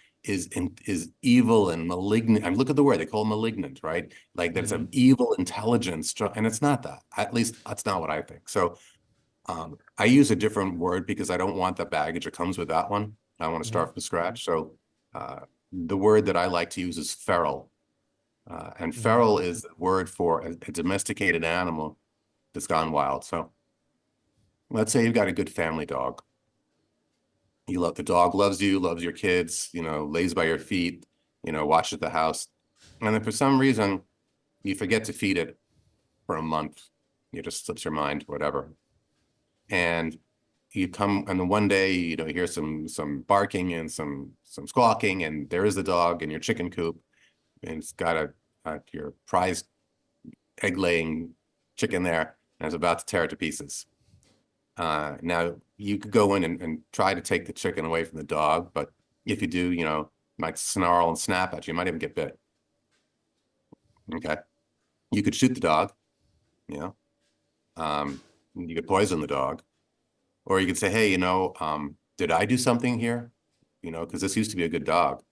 evil and malignant. I mean, look at the word, they call it malignant, right? Like that it's an evil intelligence, and it's not that. At least that's not what I think. So I use a different word because I don't want the baggage that comes with that one. I want to start from scratch. So the word that I like to use is feral. And feral is the word for a domesticated animal that's gone wild. So let's say you've got a good family dog. The dog loves you, loves your kids, lays by your feet, watches the house. And then for some reason, you forget to feed it for a month. It just slips your mind, whatever. And you come, and then one day, you hear some barking and some squawking, and there is the dog in your chicken coop, and it's got your prized egg-laying chicken there, and it's about to tear it to pieces. Now you could go in and try to take the chicken away from the dog, but if you do, it might snarl and snap at you. You might even get bit. Okay. You could shoot the dog, you know, you could poison the dog. Or you could say, hey, did I do something here? Because this used to be a good dog.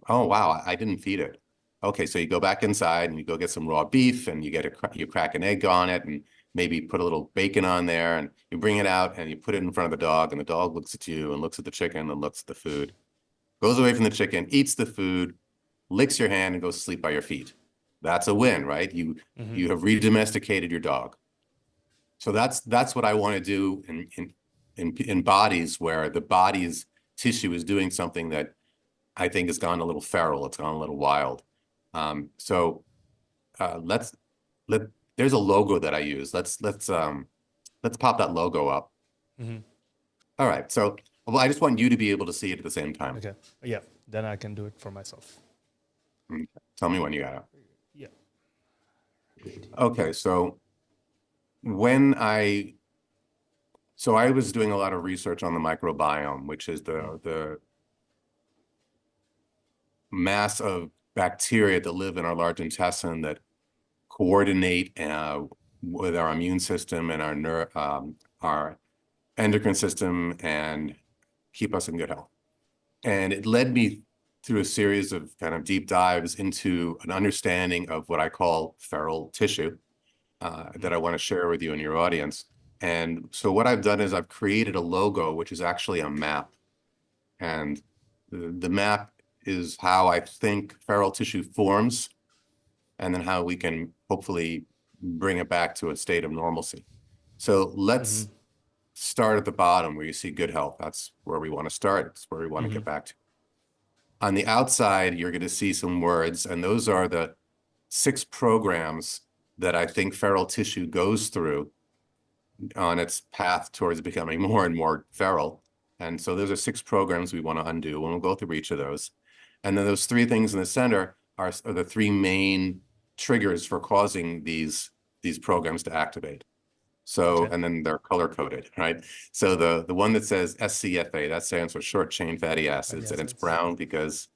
Oh, wow, I didn't feed it. Okay, so you go back inside and you go get some raw beef and you crack an egg on it and maybe put a little bacon on there and you bring it out and you put it in front of the dog and the dog looks at you and looks at the chicken and looks at the food, goes away from the chicken, eats the food, licks your hand and goes to sleep by your feet. That's a win, right? You have re-domesticated your dog. So that's what I want to do in bodies where the body's tissue is doing something that I think has gone a little feral. It's gone a little wild. So let's let there's a logo that I use. Let's pop that logo up. Mm-hmm. All right. So well, I just want you to be able to see it at the same time. Okay. Yeah. Then I can do it for myself. Okay. Tell me when you got it. Yeah. Okay. So when I was doing a lot of research on the microbiome, which is the mass of bacteria that live in our large intestine that coordinate with our immune system and our endocrine system and keep us in good health. And it led me through a series of kind of deep dives into an understanding of what I call feral tissue that I want to share with you and your audience. And so what I've done is I've created a logo, which is actually a map. And the map is how I think feral tissue forms and then how we can hopefully bring it back to a state of normalcy. So let's start at the bottom where you see good health. That's where we want to start. It's where we want to get back to. On the outside, you're going to see some words, and those are the 6 programs that I think feral tissue goes through on its path towards becoming more and more feral. And so those are 6 programs we want to undo, and we'll go through each of those. And then those 3 things in the center are the 3 main triggers for causing these programs to activate. So, Okay. and then they're color coded, right? So the one that says SCFA, that stands for short chain fatty acids, and it's brown because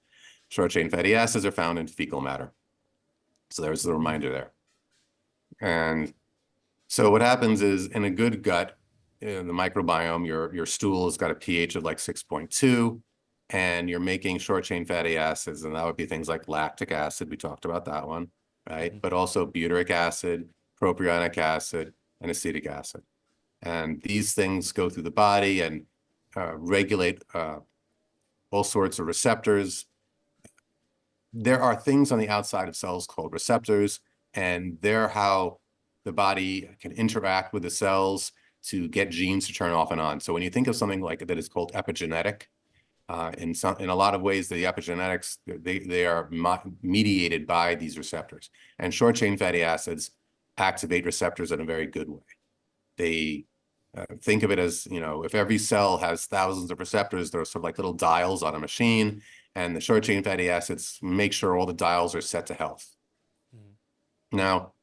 short chain fatty acids are found in fecal matter. So there's the reminder there. And so what happens is in a good gut, in the microbiome, your stool has got a pH of like 6.2, and you're making short chain fatty acids, and that would be things like lactic acid. We talked about that one, right? But also butyric acid, propionic acid, and acetic acid. And these things go through the body and regulate all sorts of receptors. There are things on the outside of cells called receptors, and they're how the body can interact with the cells to get genes to turn off and on. So when you think of something like that is called epigenetic, in a lot of ways, the epigenetics, they are mediated by these receptors. And short chain fatty acids activate receptors in a very good way. They think of it as, if every cell has thousands of receptors, they're sort of like little dials on a machine, and the short chain fatty acids make sure all the dials are set to health. Now,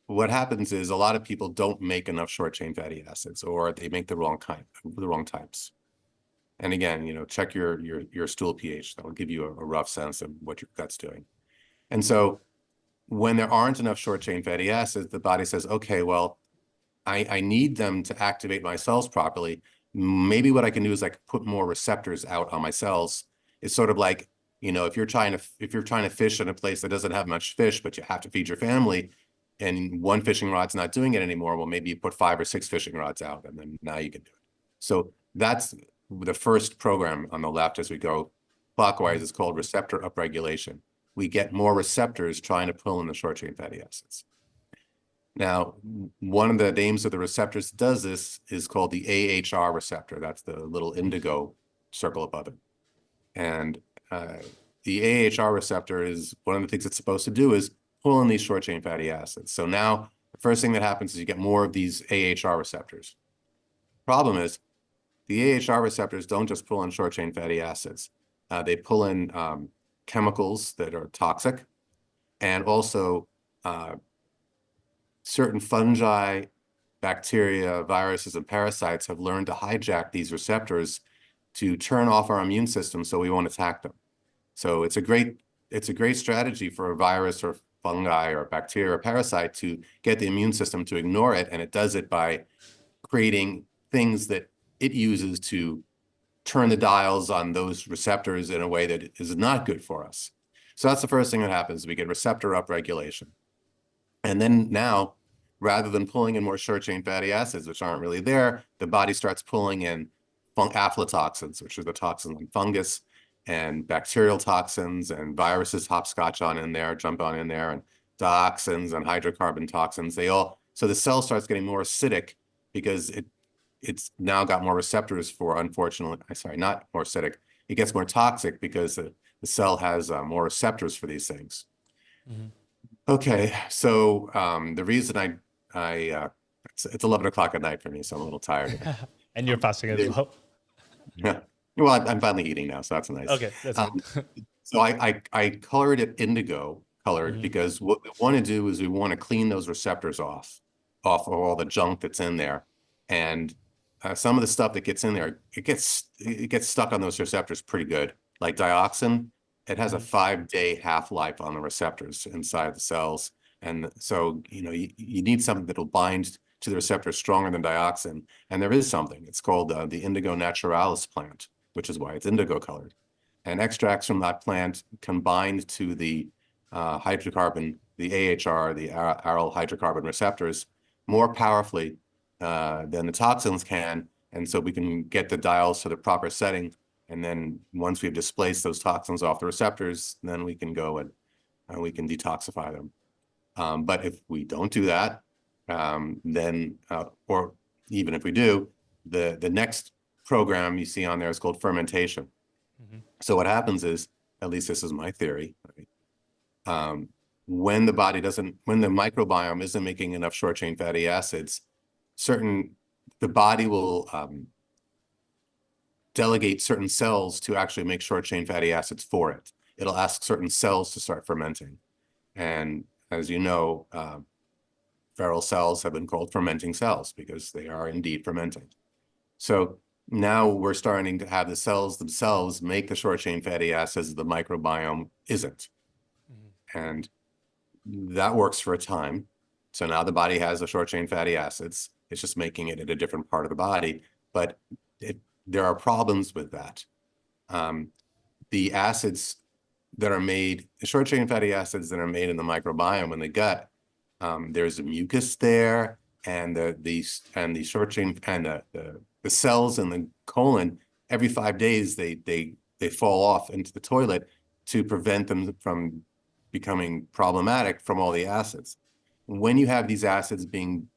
what happens is a lot of people don't make enough short chain fatty acids, or they make the wrong types. And again, check your stool pH. That will give you a rough sense of what your gut's doing. And so when there aren't enough short chain fatty acids, the body says, okay, well, I need them to activate my cells properly. Maybe what I can do is I can put more receptors out on my cells. It's sort of like, if you're trying to fish in a place that doesn't have much fish, but you have to feed your family, and one fishing rod's not doing it anymore, well, maybe you put 5 or 6 fishing rods out, and then now you can do it. So that's the first program on the left as we go clockwise. It's called receptor upregulation. We get more receptors trying to pull in the short chain fatty acids. Now, one of the names of the receptors that does this is called the AHR receptor. That's the little indigo circle above it. And the AHR receptor is one of the things it's supposed to do is pull in these short chain fatty acids. So now the first thing that happens is you get more of these AHR receptors. Problem is the AHR receptors don't just pull in short chain fatty acids. They pull in chemicals that are toxic, and also certain fungi, bacteria, viruses, and parasites have learned to hijack these receptors to turn off our immune system so we won't attack them. So it's a great strategy for a virus or fungi or bacteria or parasite to get the immune system to ignore it, and it does it by creating things that it uses to turn the dials on those receptors in a way that is not good for us. So that's the first thing that happens. We get receptor upregulation. And then now, rather than pulling in more short-chain fatty acids, which aren't really there, the body starts pulling in aflatoxins, which are the toxins on fungus, and bacterial toxins, and viruses hopscotch on in there, jump on in there, and dioxins and hydrocarbon toxins. So the cell starts getting more acidic because it's now got more receptors for, unfortunately, sorry, not more acidic. It gets more toxic because the cell has more receptors for these things. Mm-hmm. Okay, so the reason it's 11 o'clock at night for me, so I'm a little tired. And you're fasting as well. Yeah. Well, I'm finally eating now, so that's nice. Okay, that's Um, right. so I colored it indigo colored Mm-hmm. because what we want to do is we want to clean those receptors off of all the junk that's in there, and some of the stuff that gets in there, it gets stuck on those receptors pretty good. Like dioxin, it has a 5-day half-life on the receptors inside the cells, and so you need something that'll bind to the receptor stronger than dioxin, and there is something. It's called the Indigo naturalis plant, which is why it's indigo colored. And extracts from that plant combined to the hydrocarbon, the AHR, the aryl hydrocarbon receptors, more powerfully than the toxins can. And so we can get the dials to the proper setting. And then once we've displaced those toxins off the receptors, then we can go and we can detoxify them. But if we don't do that, then, or even if we do, the next program you see on there is called fermentation. Mm-hmm. So what happens is, at least this is my theory, right? When the microbiome isn't making enough short chain fatty acids, the body will delegate certain cells to actually make short chain fatty acids for it. It'll ask certain cells to start fermenting. And as you know, feral cells have been called fermenting cells because they are indeed fermenting. So now we're starting to have the cells themselves make the short chain fatty acids the microbiome isn't. Mm-hmm. And that works for a time. So now the body has the short chain fatty acids. It's just making it at a different part of the body. But there are problems with that. The acids that are made, the short chain fatty acids that are made in the microbiome in the gut, there's a mucus there, and the short chain and the cells in the colon, every 5 days they fall off into the toilet to prevent them from becoming problematic from all the acids. When you have these acids being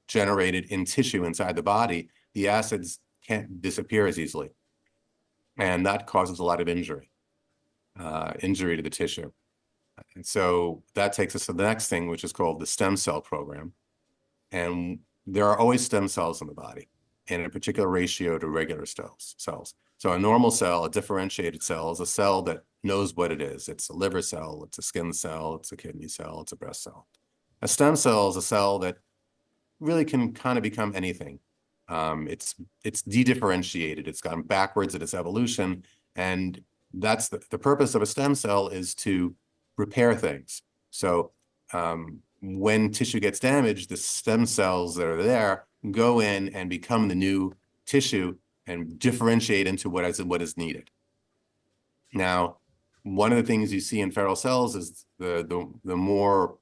generated in tissue inside the body, the acids can't disappear as easily, and that causes a lot of injury to the tissue. And so that takes us to the next thing, which is called the stem cell program. And there are always stem cells in the body in a particular ratio to regular cells. So a normal cell, a differentiated cell, is a cell that knows what it is. It's a liver cell, it's a skin cell, it's a kidney cell, it's a breast cell. A stem cell is a cell that really can kind of become anything. It's de-differentiated. It's gone backwards in its evolution. And that's the purpose of a stem cell, is to repair things. So when tissue gets damaged, the stem cells that are there go in and become the new tissue and differentiate into what is needed. Now, one of the things you see in feral cells is the more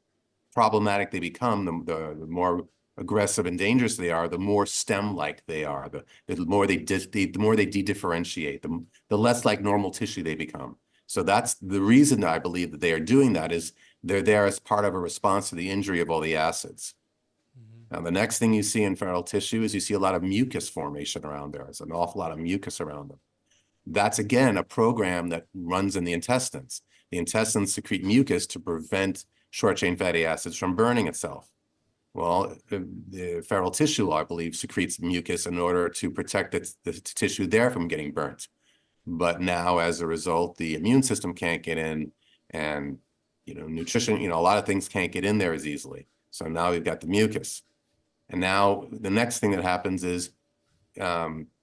problematic they become, the more aggressive and dangerous they are, the more stem-like they are, the more they de-differentiate, the less like normal tissue they become. So that's the reason I believe that they are doing that, is they're there as part of a response to the injury of all the acids. Mm-hmm. Now, the next thing you see in feral tissue is you see a lot of mucus formation around there. There's an awful lot of mucus around them. That's, again, a program that runs in the intestines. The intestines secrete mucus to prevent short-chain fatty acids from burning itself. Well, the feral tissue, I believe, secretes mucus in order to protect the tissue there from getting burnt. But now, as a result, the immune system can't get in, and nutrition, a lot of things can't get in there as easily. So now we've got the mucus. And now the next thing that happens is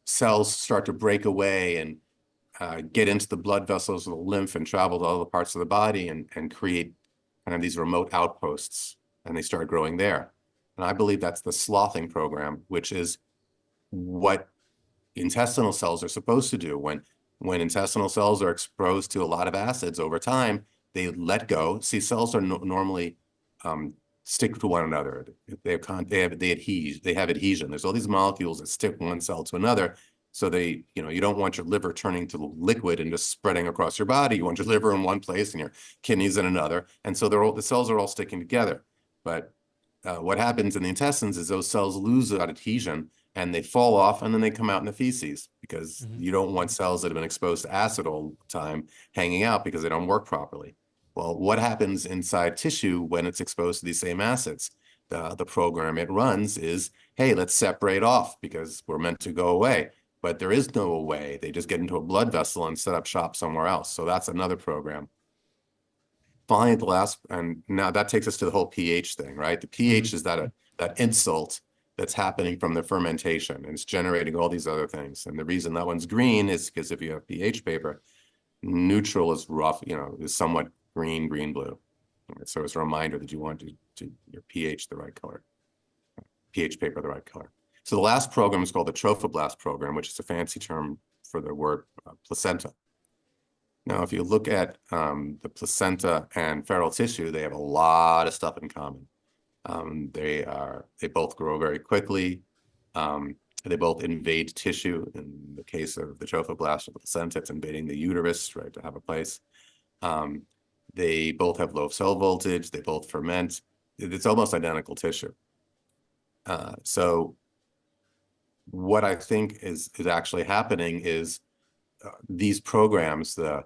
cells start to break away and get into the blood vessels of the lymph and travel to other parts of the body and create kind of these remote outposts, and they start growing there. And I believe that's the sloughing program, which is what intestinal cells are supposed to do. When intestinal cells are exposed to a lot of acids over time, they let go. See, cells are normally stick to one another. They have adhesion. There's all these molecules that stick one cell to another. So you don't want your liver turning to liquid and just spreading across your body. You want your liver in one place and your kidneys in another. And so the cells are all sticking together. But what happens in the intestines is those cells lose that adhesion and they fall off and then they come out in the feces because Mm-hmm. you don't want cells that have been exposed to acid all the time hanging out because they don't work properly. Well, what happens inside tissue when it's exposed to these same acids? The program it runs is, hey, let's separate off because we're meant to go away. But there is no way. They just get into a blood vessel and set up shop somewhere else. So that's another program. Finally, the last, and now that takes us to the whole pH thing, right? The pH is that insult that's happening from the fermentation, and it's generating all these other things. And the reason that one's green is because if you have pH paper, neutral is rough, is somewhat green, blue. Right? So it's a reminder that you want your pH the right color, pH paper the right color. So the last program is called the trophoblast program, which is a fancy term for the word placenta. Now, if you look at the placenta and feral tissue, they have a lot of stuff in common. They both grow very quickly. They both invade tissue. In the case of the trophoblast or the placenta, it's invading the uterus, right, to have a place. They both have low cell voltage. They both ferment. It's almost identical tissue. So what I think is actually happening is these programs, the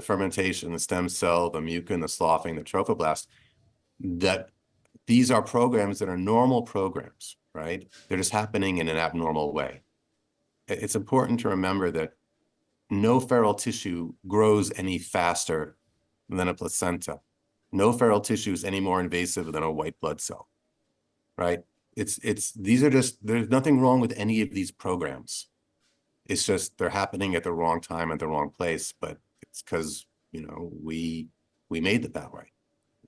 fermentation, the stem cell, the mucin, the sloughing, the trophoblast, that these are programs that are normal programs, right? They're just happening in an abnormal way. It's important to remember that no feral tissue grows any faster than a placenta. No feral tissue is any more invasive than a white blood cell, right? There's nothing wrong with any of these programs. It's just they're happening at the wrong time at the wrong place, but it's because, we made it that way.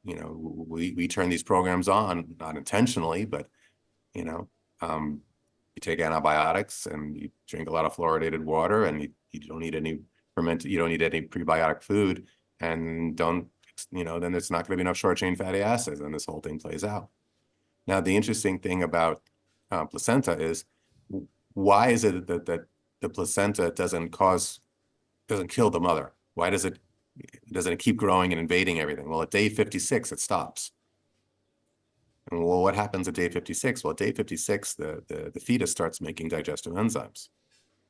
We turn these programs on, not intentionally, but, you take antibiotics and you drink a lot of fluoridated water and you don't need any you don't need any prebiotic food and then it's not going to be enough short chain fatty acids and this whole thing plays out. Now, the interesting thing about placenta is why is it that the placenta doesn't kill the mother? Why doesn't it keep growing and invading everything? Well, at day 56, it stops. And well, what happens at day 56? Well, at day 56, the fetus starts making digestive enzymes.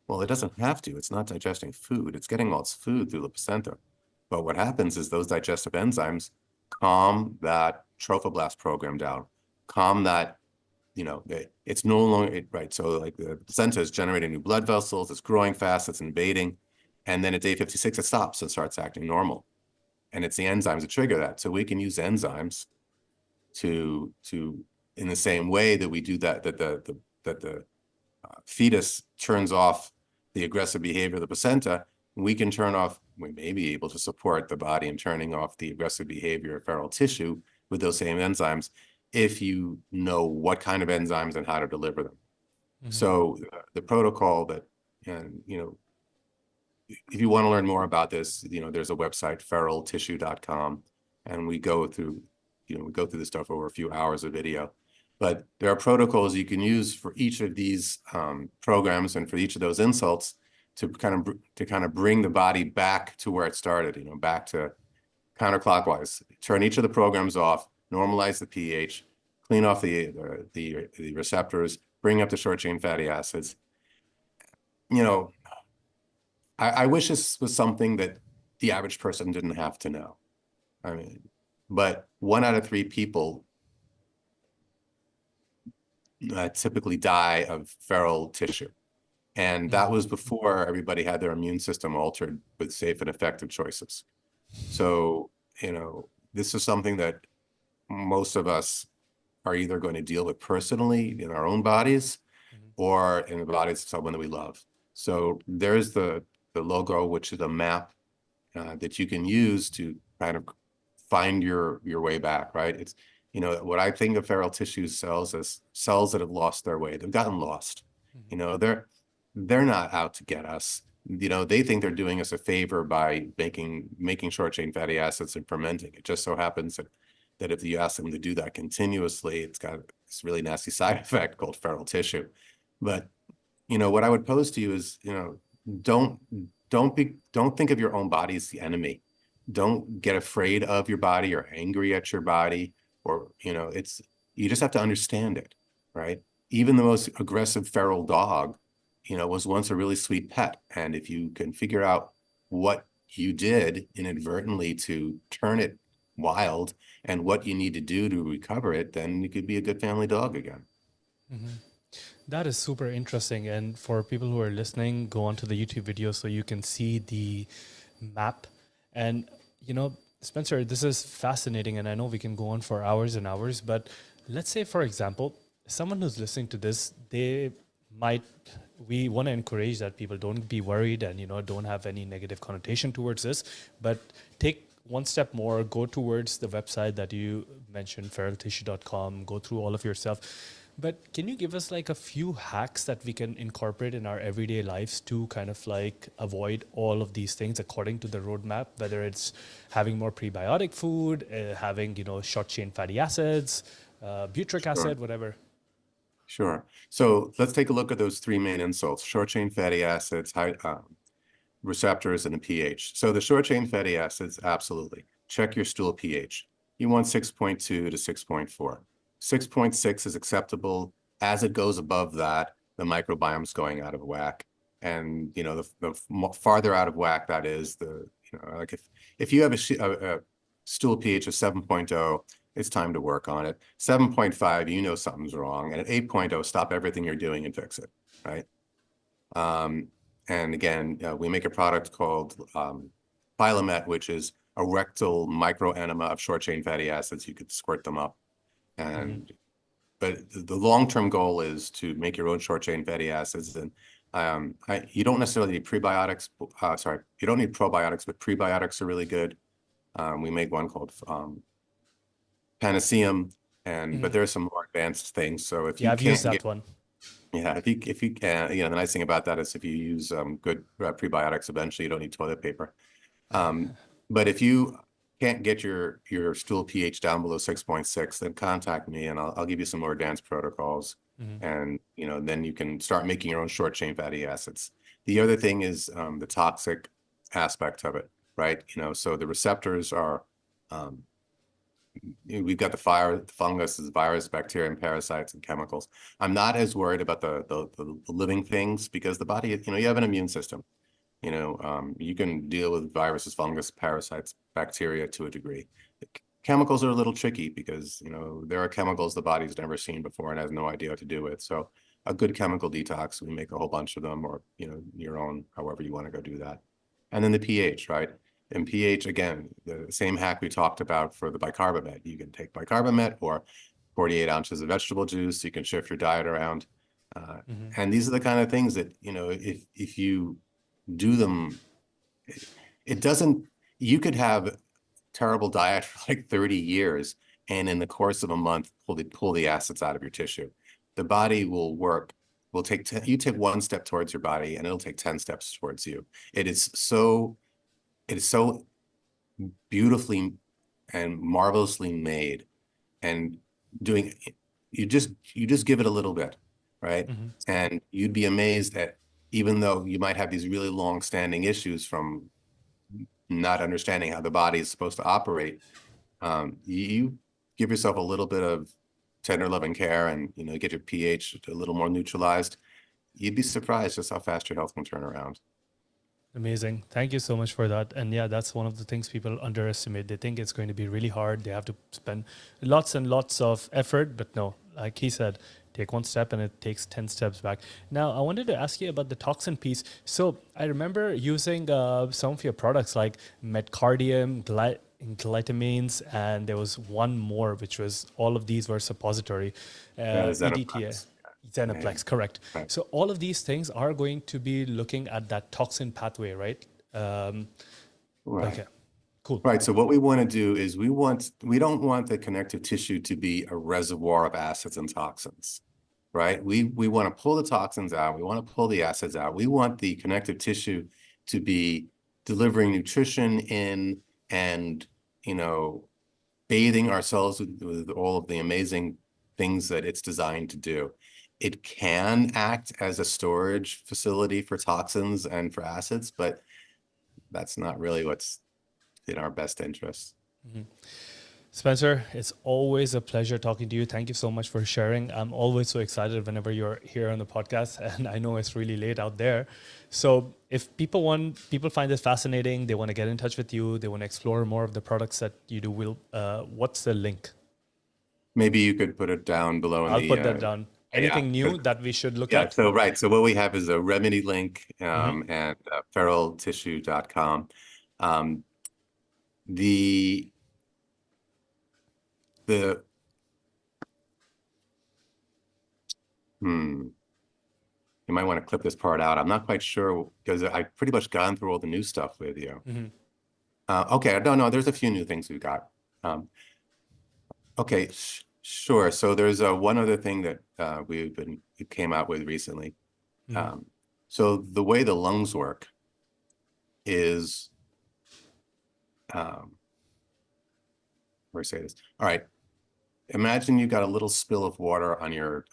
Well, it doesn't have to. It's not digesting food. It's getting all its food through the placenta. But what happens is those digestive enzymes calm that trophoblast program down, calm that, it's no longer, right? So like the placenta is generating new blood vessels, it's growing fast, it's invading. And then at day 56, it stops and starts acting normal. And it's the enzymes that trigger that. So we can use enzymes to in the same way that we do that the fetus turns off the aggressive behavior of the placenta, we may be able to support the body in turning off the aggressive behavior of feral tissue with those same enzymes if you know what kind of enzymes and how to deliver them. Mm-hmm. So the protocol and if you want to learn more about this, there's a website, feraltissue.com, and we go through this stuff over a few hours of video. But there are protocols you can use for each of these programs and for each of those insults to kind of bring the body back to where it started, back to counterclockwise. Turn each of the programs off, normalize the pH, clean off the receptors, bring up the short chain fatty acids. I wish this was something that the average person didn't have to know. I mean, but 1 out of 3 people typically die of feral tissue. And that was before everybody had their immune system altered with safe and effective choices. So, this is something that most of us are either going to deal with personally in our own bodies or in the bodies of someone that we love. So there's the logo, which is a map that you can use to kind of find your way back, right? It's, what I think of feral tissue cells as cells that have lost their way. They've gotten lost. You know, they're not out to get us. You know, they think they're doing us a favor by making short chain fatty acids and fermenting. It just so happens that if you ask them to do that continuously, it's got this really nasty side effect called feral tissue. But you know, what I would pose to you is, you know, don't don't think of your own body as the enemy. Don't get afraid of your body or angry at your body, or, you know, you just have to understand it, right? Even the most aggressive feral dog, you know, was once a really sweet pet. And if you can figure out what you did inadvertently to turn it wild and what you need to do to recover it, then you could be a good family dog again. That is super interesting. And for people who are listening, go onto the YouTube video so you can see the map. And, you know, Spencer, this is fascinating. And I know we can go on for hours and hours. But let's say, for example, someone who's listening to this, we want to encourage that people don't be worried and, you know, don't have any negative connotation towards this. But take one step more, go towards the website that you mentioned, feraltissue.com, go through all of your stuff. But can you give us like a few hacks that we can incorporate in our everyday lives to kind of like avoid all of these things according to the roadmap, whether it's having more prebiotic food, having, you know, short chain fatty acids, butyric Sure. acid, whatever. Sure. So let's take a look at those three main insults: short chain fatty acids, receptors, and the pH. So the short chain fatty acids, absolutely. Check your stool pH. You want 6.2 to 6.4. 6.6 is acceptable. As it goes above that, the microbiome's going out of whack. And, you know, the farther out of whack that is, you know, like if you have a stool pH of 7.0, it's time to work on it. 7.5, you know something's wrong. And at 8.0, stop everything you're doing and fix it, right? And again, we make a product called Filamet, which is a rectal microenema of short chain fatty acids. You could squirt them up. And but the long-term goal is to make your own short chain fatty acids. And you don't necessarily need prebiotics. You don't need probiotics, but prebiotics are really good. We make one called Panaceum, but there's some more advanced things. So if Yeah, you I've used can't that get, one. yeah, if you can, you know, the nice thing about that is if you use good prebiotics, eventually you don't need toilet paper. But if you can't get your stool pH down below 6.6, then contact me and I'll give you some more advanced protocols. And, you know, then you can start making your own short chain fatty acids. The other thing is the toxic aspect of it, right? You know, so the receptors are, we've got the fungus, the virus, bacteria, and parasites and chemicals. I'm not as worried about the living things because the body, you know, you have an immune system. You know, you can deal with viruses, fungus, parasites, bacteria to a degree. Chemicals are a little tricky because, you know, there are chemicals the body's never seen before and has no idea what to do with. So a good chemical detox, we make a whole bunch of them, or, you know, your own, however you want to go do that. And then the pH, right? And pH, again, the same hack we talked about for the bicarbonate. You can take bicarbonate or 48 ounces of vegetable juice. You can shift your diet around. And these are the kind of things that, you know, if you do them, it doesn't, you could have terrible diet for like 30 years and in the course of a month pull the acids out of your tissue. The body will work, you take one step towards your body and it'll take 10 steps towards you. It is so beautifully and marvelously made, and doing, you just give it a little bit, right? And you'd be amazed that even though you might have these really long-standing issues from not understanding how the body is supposed to operate, you give yourself a little bit of tender loving care and, you know, get your pH a little more neutralized, you'd be surprised just how fast your health can turn around. Amazing. Thank you so much for that. And yeah, that's one of the things people underestimate. They think it's going to be really hard. They have to spend lots and lots of effort, but no, like he said, take one step and it takes 10 steps back. Now, I wanted to ask you about the toxin piece. So I remember using some of your products like Metcardium, glytamines, and there was one more, which was all of these were suppository, EDTA. Xenoplex. Yeah, Xenoplex, correct. right. So all of these things are going to be looking at that toxin pathway, right? Right. Okay, cool. Right. So what we want to do is we don't want the connective tissue to be a reservoir of acids and toxins. right? We want to pull the toxins out. We want to pull the acids out. We want the connective tissue to be delivering nutrition in and, you know, bathing ourselves with all of the amazing things that it's designed to do. It can act as a storage facility for toxins and for acids, but that's not really what's in our best interest. Spencer, it's always a pleasure talking to you. Thank you so much for sharing. I'm always so excited whenever you're here on the podcast, and I know it's really late out there. So if people find this fascinating, they want to get in touch with you, they want to explore more of the products that you do, what's the link? Maybe you could put it down below in I'll the put that down. yeah. Anything new that we should look Yeah, at? so right. So what we have is a Remedylink Mm-hmm. and feraltissue.com. Um, the the you might want to clip this part out. I'm not quite sure because I've pretty much gone through all the new stuff with you. Mm-hmm. Okay, no, there's a few new things we've got. Okay, sure. So there's one other thing that we came out with recently. Mm-hmm. So the way the lungs work is, where do I say this? All right. Imagine you got a little spill of water on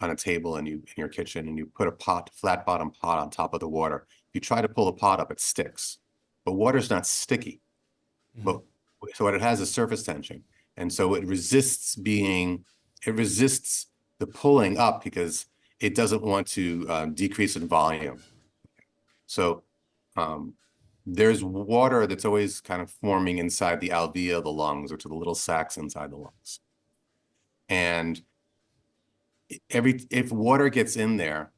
a table in your kitchen, and you put a flat bottom pot on top of the water. You try to pull the pot up, it sticks. But water's not sticky. Mm-hmm. But so what it has is surface tension. And so it resists the pulling up because it doesn't want to decrease in volume. So there's water that's always kind of forming inside the alveoli of the lungs, which are the little sacs inside the lungs. And if water gets in there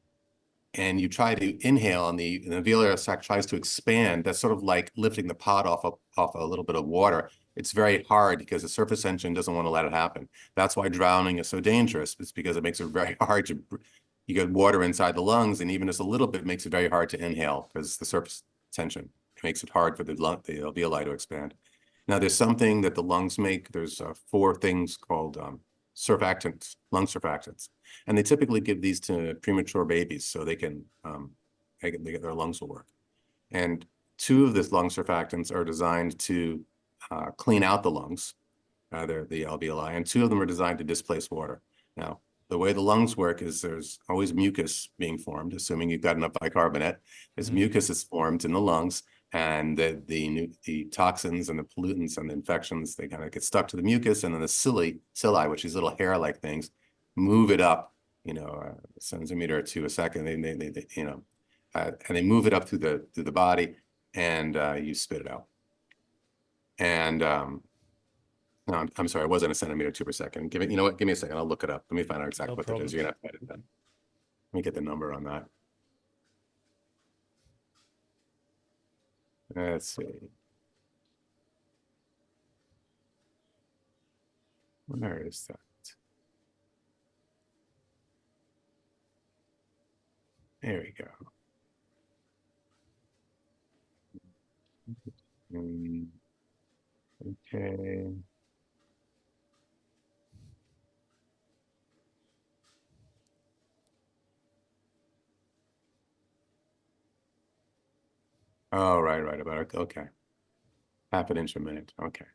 and you try to inhale and the alveolar sac tries to expand, that's sort of like lifting the pot off a little bit of water. It's very hard because the surface tension doesn't want to let it happen. That's why drowning is so dangerous. It's because it makes it very hard you get water inside the lungs, and even just a little bit makes it very hard to inhale because the surface tension makes it hard for the alveoli to expand. Now, there's something that the lungs make. There's 4 things called surfactants, lung surfactants. And they typically give these to premature babies so they get their lungs will work. And 2 of these lung surfactants are designed to clean out the lungs, they're the alveoli, and 2 of them are designed to displace water. Now, the way the lungs work is there's always mucus being formed, assuming you've got enough bicarbonate. There's mucus is formed in the lungs, and the toxins and the pollutants and the infections, they kind of get stuck to the mucus, and then the cilia, which are these little hair-like things, move it up, a centimeter or 2 a second. They and they move it up through the body, and you spit it out. And no, I'm sorry, it wasn't a centimeter 2 per second. Give me a second. I'll look it up. Let me find out exactly what that is. You're gonna have to edit that. Let me get the number on that. Let's see. Where is that? There we go. Okay. Oh, right about it. Okay. Half an inch a minute. Okay.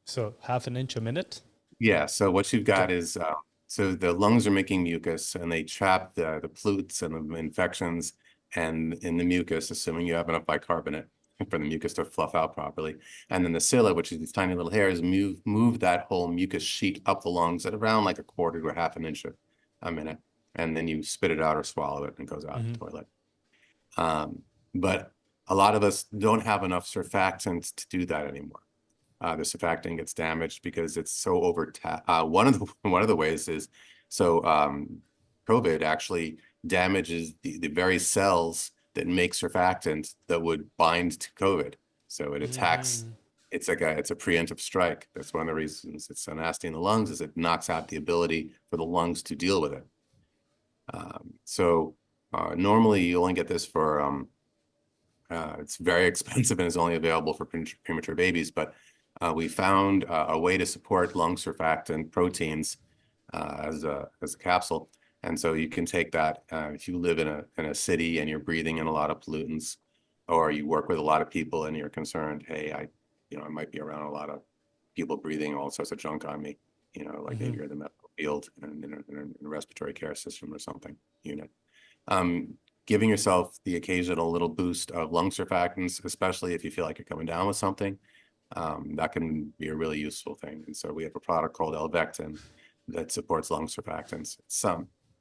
So 1/2 inch a minute? Yeah. So what you've got Okay. is so the lungs are making mucus, and they trap the pollutants and the infections and in the mucus, assuming you have enough bicarbonate for the mucus to fluff out properly. And then the cilia, which is these tiny little hairs, move that whole mucus sheet up the lungs at around like 1/4 to 1/2 inch a minute. And then you spit it out or swallow it, and it goes out the toilet. But a lot of us don't have enough surfactants to do that anymore. The surfactant gets damaged because it's so one of the ways is COVID actually damages the very cells that make surfactant that would bind to COVID. So it attacks. It's a preemptive strike. That's one of the reasons it's so nasty in the lungs, is it knocks out the ability for the lungs to deal with it. Normally you only get this for it's very expensive and is only available for premature babies, but we found a way to support lung surfactant proteins as a capsule. And so you can take that if you live in a city and you're breathing in a lot of pollutants, or you work with a lot of people and you're concerned, hey, I might be around a lot of people breathing all sorts of junk on me, like maybe you're in the medical field and in a respiratory care system or something unit. Giving yourself the occasional little boost of lung surfactants, especially if you feel like you're coming down with something, that can be a really useful thing. And so we have a product called Elvectin that supports lung surfactants.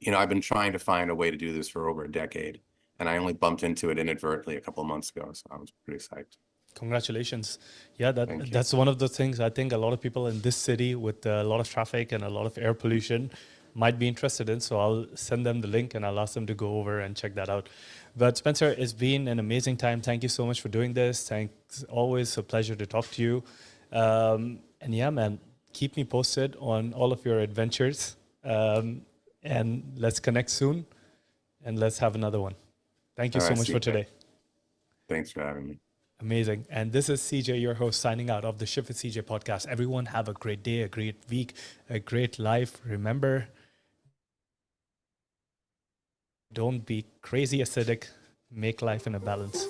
I've been trying to find a way to do this for over a decade, and I only bumped into it inadvertently a couple of months ago, so I was pretty psyched. Congratulations. Yeah, Thank you. that's one of the things I think a lot of people in this city with a lot of traffic and a lot of air pollution might be interested in. So I'll send them the link and I'll ask them to go over and check that out. But Spencer, it's been an amazing time. Thank you so much for doing this. Thanks. Always a pleasure to talk to you. And yeah, man, keep me posted on all of your adventures. And let's connect soon and let's have another one. Thank you All so right, much for CJ. today. Thanks for having me. Amazing. And this is CJ, your host, signing out of the Shift with CJ podcast. Everyone have a great day, a great week, a great life. Remember, don't be crazy acidic. Make life in a balance.